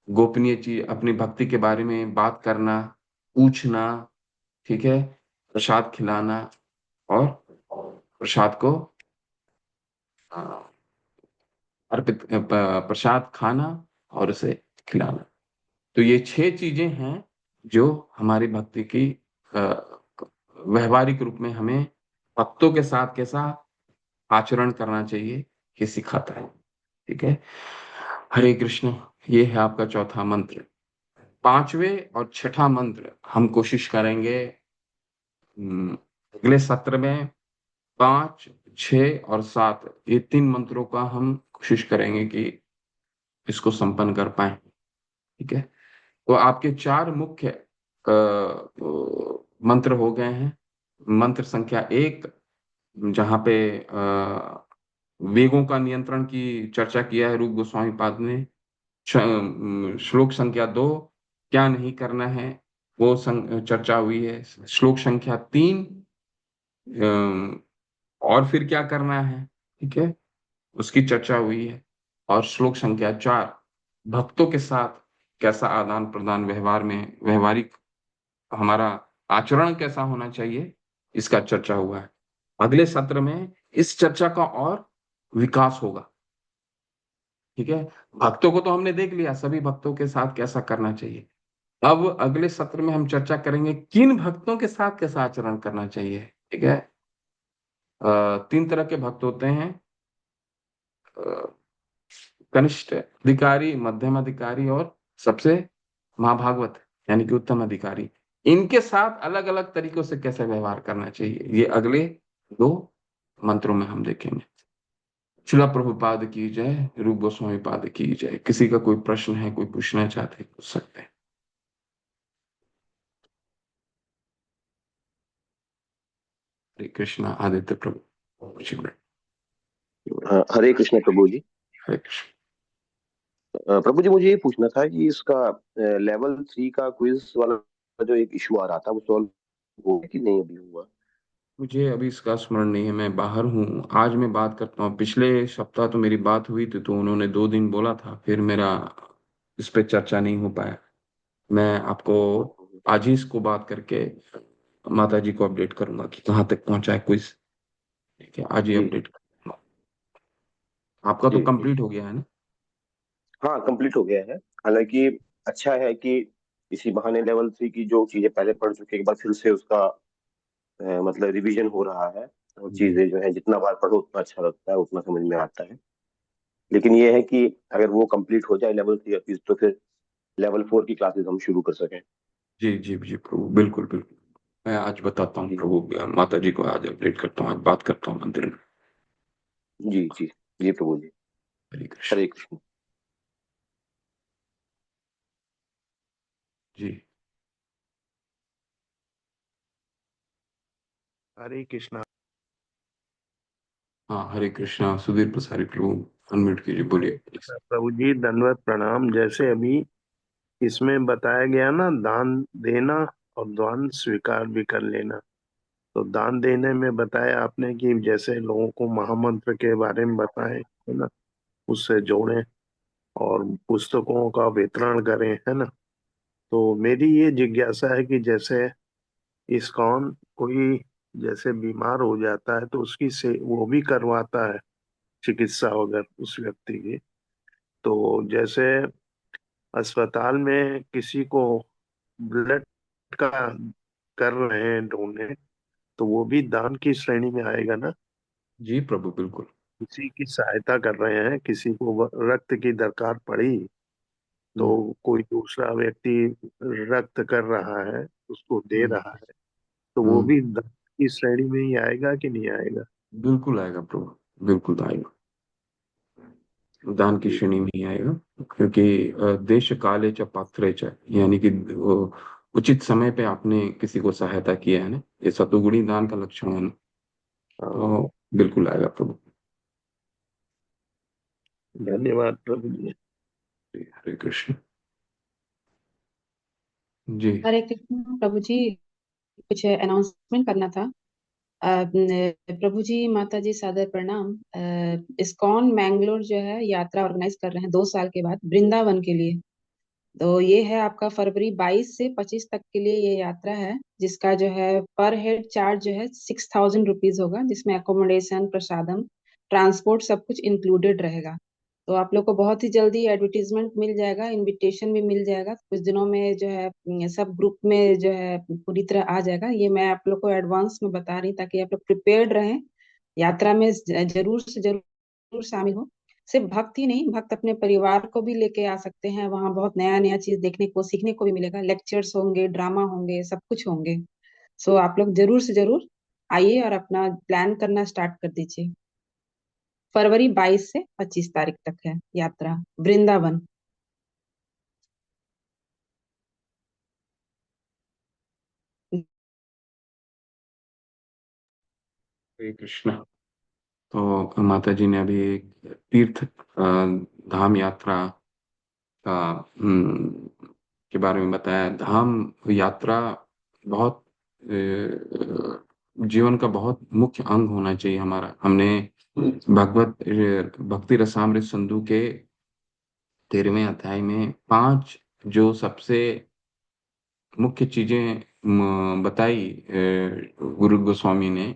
गोपनीय चीज, अपनी भक्ति के बारे में बात करना, पूछना। ठीक है, प्रसाद खिलाना, और प्रसाद को अ, अर्पित, प्रसाद खाना और उसे खिलाना। तो ये 6 चीजें हैं जो हमारी भक्ति की अ, व्यवहारिक रूप में हमें भक्तों के साथ कैसा आचरण करना चाहिए, ये सिखाता है। ठीक है, हरे कृष्ण। ये है आपका चौथा मंत्र। पांचवें और छठा मंत्र हम कोशिश करेंगे अगले सत्र में, 5, 6 और 7, ये 3 मंत्रों का हम कोशिश करेंगे कि इसको संपन्न कर पाए। ठीक है, तो आपके 4 मुख्य मंत्र हो गए हैं। मंत्र संख्या 1, जहाँ पे वेगों का नियंत्रण की चर्चा किया है रूप गोस्वामी पाद ने। श्लोक संख्या 2, क्या नहीं करना है, वो चर्चा हुई है। श्लोक संख्या 3, और फिर क्या करना है, ठीक है, उसकी चर्चा हुई है। और श्लोक संख्या 4, भक्तों के साथ कैसा आदान प्रदान, व्यवहार में व्यवहारिक हमारा आचरण कैसा होना चाहिए, इसका चर्चा हुआ है। अगले सत्र में इस चर्चा का और विकास होगा। ठीक है। भक्तों को तो हमने देख लिया, सभी भक्तों के साथ कैसा करना चाहिए। अब अगले सत्र में हम चर्चा करेंगे किन भक्तों के साथ कैसा आचरण करना चाहिए। ठीक है। तीन तरह के भक्त होते हैं, अ, कनिष्ठ अधिकारी, मध्यम अधिकारी और सबसे महाभागवत यानी कि उत्तम अधिकारी। इनके साथ अलग अलग तरीकों से कैसे व्यवहार करना चाहिए, ये अगले दो मंत्रों में हम देखेंगे। शिला प्रभुपाद की जय, रूप गोस्वामी पाद की जय। किसी का कोई प्रश्न है, कोई पूछना चाहते हैं, पूछ सकते हैं। हरे कृष्णा। आदित्य प्रभु जी, हरे कृष्ण प्रभु जी। हरे कृष्ण। प्रभु जी, मुझे ये पूछना था कि इसका लेवल 3 का क्विज वाला जो एक इशू आ रहा था, वो सॉल्व हुआ कि नहीं अभी हुआ? मुझे अभी इसका स्मरण नहीं है, मैं बाहर हूँ। आज मैं बात करता हूँ। पिछले सप्ताह तो मेरी बात हुई थी, तो उन्होंने 2 दिन बोला था, फिर मेरा इस पे चर्चा नहीं हो पाया। मैं आपको आज ही इसको बात करके माता जी को अपडेट करूंगा कि कहाँ तक पहुंचा है क्विज। ठीक है, आज ही जी अपडेट करूंगा। आपका तो जी जी। कंप्लीट हो गया है ना? हाँ, कंप्लीट हो गया है। हालांकि अच्छा है कि इसी बहाने लेवल 3 की जो चीजें पहले पढ़ चुके, एक बार फिर से उसका मतलब रिवीजन हो रहा है। और जी चीजें जो है जितना बार पढ़ो उतना अच्छा लगता है, उतना समझ में आता है। लेकिन ये है कि अगर वो कंप्लीट हो जाए लेवल 3 का क्विज, तो फिर लेवल 4 की क्लासेस हम शुरू कर सकें। जी जी जी प्रभु, बिल्कुल बिल्कुल। मैं आज बताता हूँ जी प्रभु, माता जी को आज अपडेट करता हूँ, आज बात करता हूँ मंदिर में। जी जी। जी प्रभु जी। हरे कृष्ण। हरे कृष्ण। जी हरे कृष्णा। हाँ, हरे कृष्णा। सुधीर प्रसारी प्रभु, अनम्यूट कीजिए, हरे बोलिए। कृष्णा प्रभु जी, दंडवत प्रणाम। जैसे अभी इसमें बताया गया ना, दान देना और दान स्वीकार भी कर लेना। तो दान देने में बताया आपने कि जैसे लोगों को महामंत्र के बारे में बताएं, है ना, उससे जोड़ें और पुस्तकों का वितरण करें, है ना। तो मेरी ये जिज्ञासा है कि जैसे इस्कॉन कोई जैसे बीमार हो जाता है तो उसकी से वो भी करवाता है चिकित्सा वगैरह उस व्यक्ति की। तो जैसे अस्पताल में किसी को ब्लड का कर रहे हैं डोनेट, तो वो भी दान की श्रेणी में आएगा ना। जी प्रभु, बिल्कुल। किसी की सहायता कर रहे हैं, किसी को रक्त की दरकार पड़ी तो हम्म कोई दूसरा व्यक्ति रक्त कर रहा है, उसको दे हम्म रहा है, तो वो हम्म, भी दान की श्रेणी में ही आएगा कि नहीं आएगा? बिल्कुल आएगा प्रभु, बिल्कुल आएगा। दान की जी श्रेणी में ही आएगा, क्योंकि देश काले च पात्रे च, यानी कि वो उचित समय पे आपने किसी को सहायता किया है ना, ये सतुगुणी दान का लक्षण है ना। हाँ। तो बिल्कुल आएगा प्रभु। धन्यवाद प्रभु जी। जी, हरे कृष्ण। जी हरे कृष्ण प्रभु जी, कुछ अनाउंसमेंट करना था। प्रभु जी, माता जी, सादर प्रणाम। इस्कॉन मैंगलोर जो है यात्रा ऑर्गेनाइज कर रहे हैं 2 साल के बाद वृंदावन के लिए। तो ये है आपका फरवरी 22 से 25 तक के लिए ये यात्रा है, जिसका जो है पर हेड चार्ज जो है 6000 रुपीज होगा, जिसमें अकोमोडेशन, प्रसादम, ट्रांसपोर्ट सब कुछ इंक्लूडेड रहेगा। तो आप लोग को बहुत ही जल्दी एडवर्टीजमेंट मिल जाएगा, इनविटेशन भी मिल जाएगा कुछ दिनों में जो है। सब ग्रुप में जो है पूरी तरह आ जाएगा। ये मैं आप लोग को एडवांस में बता रही, ताकि आप लोग प्रिपेयर्ड रहें, यात्रा में जरूर से जरूर शामिल हो। सिर्फ भक्त ही नहीं, भक्त अपने परिवार को भी लेके आ सकते हैं। वहाँ बहुत नया नया चीज देखने को, सीखने को भी मिलेगा। लेक्चर्स होंगे, ड्रामा होंगे, सब कुछ होंगे। सो आप लोग जरूर से जरूर आइए और अपना प्लान करना स्टार्ट कर दीजिए। फरवरी 22 से 25 तारीख तक है यात्रा, वृंदावन। हरे कृष्ण। तो माता जी ने अभी एक तीर्थ धाम यात्रा का के बारे में बताया। धाम यात्रा बहुत जीवन का बहुत मुख्य अंग होना चाहिए हमारा। हमने भक्ति रसामृत सिंधु के 13वें अध्याय में 5 जो सबसे मुख्य चीजें बताई गुरु गोस्वामी ने,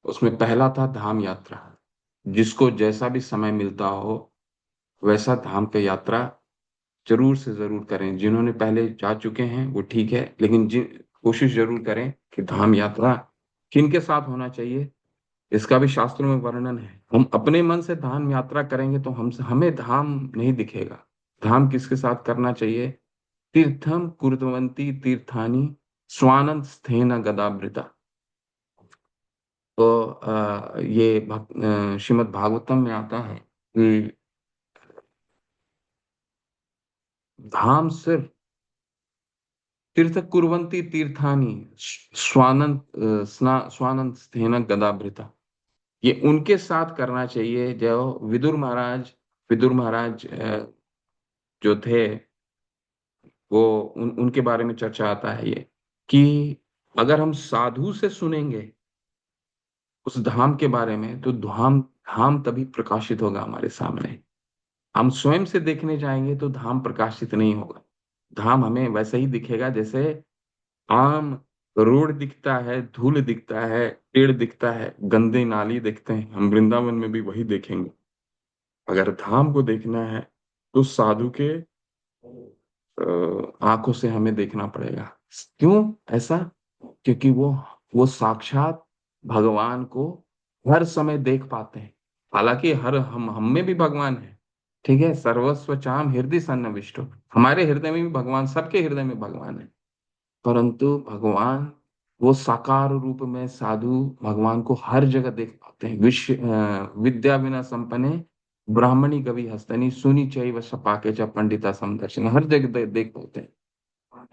उसमें पहला था धाम यात्रा। जिसको जैसा भी समय मिलता हो, वैसा धाम पे यात्रा जरूर से जरूर करें। जिन्होंने पहले जा चुके हैं वो ठीक है, लेकिन जिन कोशिश जरूर करें कि धाम यात्रा किनके साथ होना चाहिए, इसका भी शास्त्रों में वर्णन है। हम अपने मन से धाम यात्रा करेंगे तो हम हमें धाम नहीं दिखेगा। धाम किसके साथ करना चाहिए? तीर्थम कुर्वन्ति तीर्थानि स्वानंद स्थेन गदावृता। तो ये श्रीमद् भागवतम में आता है कि धाम सिर्फ तीर्थ कुर्वन्ति तीर्थानि स्वानंद स्वानंद स्थेन गदावृता, ये उनके साथ करना चाहिए जो विदुर महाराज जो थे, वो उनके बारे में चर्चा आता है ये, कि अगर हम साधु से सुनेंगे उस धाम के बारे में तो धाम धाम तभी प्रकाशित होगा हमारे सामने। हम स्वयं से देखने जाएंगे तो धाम प्रकाशित नहीं होगा। धाम हमें वैसे ही दिखेगा जैसे आम रोड दिखता है, धूल दिखता है, पेड़ दिखता है, गंदे नाली दिखते हैं। हम वृंदावन में भी वही देखेंगे। अगर धाम को देखना है तो साधु के आंखों से हमें देखना पड़ेगा। क्यों ऐसा? क्योंकि वो साक्षात भगवान को हर समय देख पाते हैं। हालांकि हर हम में भी भगवान है, ठीक है, सर्वस्व चाम हृदय सन्निविष्टो, हमारे हृदय में भी भगवान, सबके हृदय में भगवान है। परंतु भगवान वो साकार रूप में साधु भगवान को हर जगह देख पाते हैं। विद्या विना संपन्ने ब्राह्मणी कवि हस्तनी सुनी चैव सपाके च पंडिता समदर्शन, हर जगह देख पाते हैं।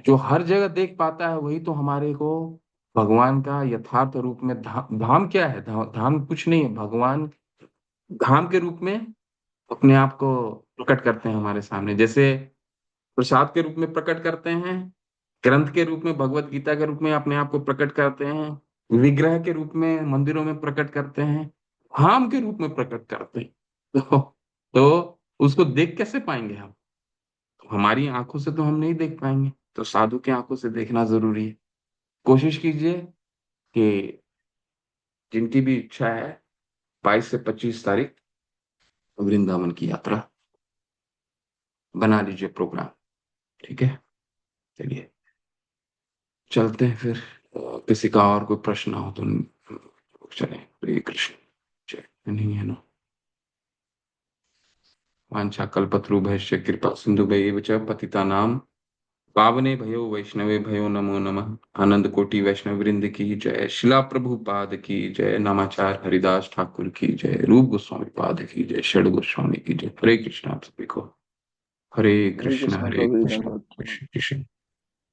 जो हर जगह देख पाता है वही तो हमारे को भगवान का यथार्थ रूप में धाम क्या है? धाम कुछ नहीं है। भगवान धाम के रूप में अपने आप को प्रकट करते हैं हमारे सामने। जैसे प्रसाद के रूप में प्रकट करते हैं, ग्रंथ के रूप में, भगवत गीता के रूप में अपने आप को प्रकट करते हैं, विग्रह के रूप में मंदिरों में प्रकट करते हैं, धाम के रूप में प्रकट करते हैं। तो उसको देख कैसे पाएंगे हम? तो हमारी आंखों से तो हम नहीं देख पाएंगे, तो साधु की आंखों से देखना जरूरी है। कोशिश कीजिए कि जिनकी भी इच्छा है 22 से 25 तारीख वृंदावन की यात्रा बना लीजिए प्रोग्राम, ठीक है। चलिए चलते हैं फिर। किसी का और कोई प्रश्न हो तो चले। हरे कृष्ण। जय। नहीं है ना? वाञ्छा कल्पतरुभ्यश्च कृपा सिन्धुभ्यैव च पतितानां पावने भयो वैष्णवे भयो नमो नमः। आनंद कोटि वैष्णव वृंद की जय। शिला प्रभुपाद की जय। नामाचार हरिदास ठाकुर की जय। रूप गोस्वामी पाद की जय। षड गोस्वामी की जय। हरे कृष्ण। आप सभी को हरे कृष्ण हरे कृष्ण कृष्ण। कृष्ण कृष्ण।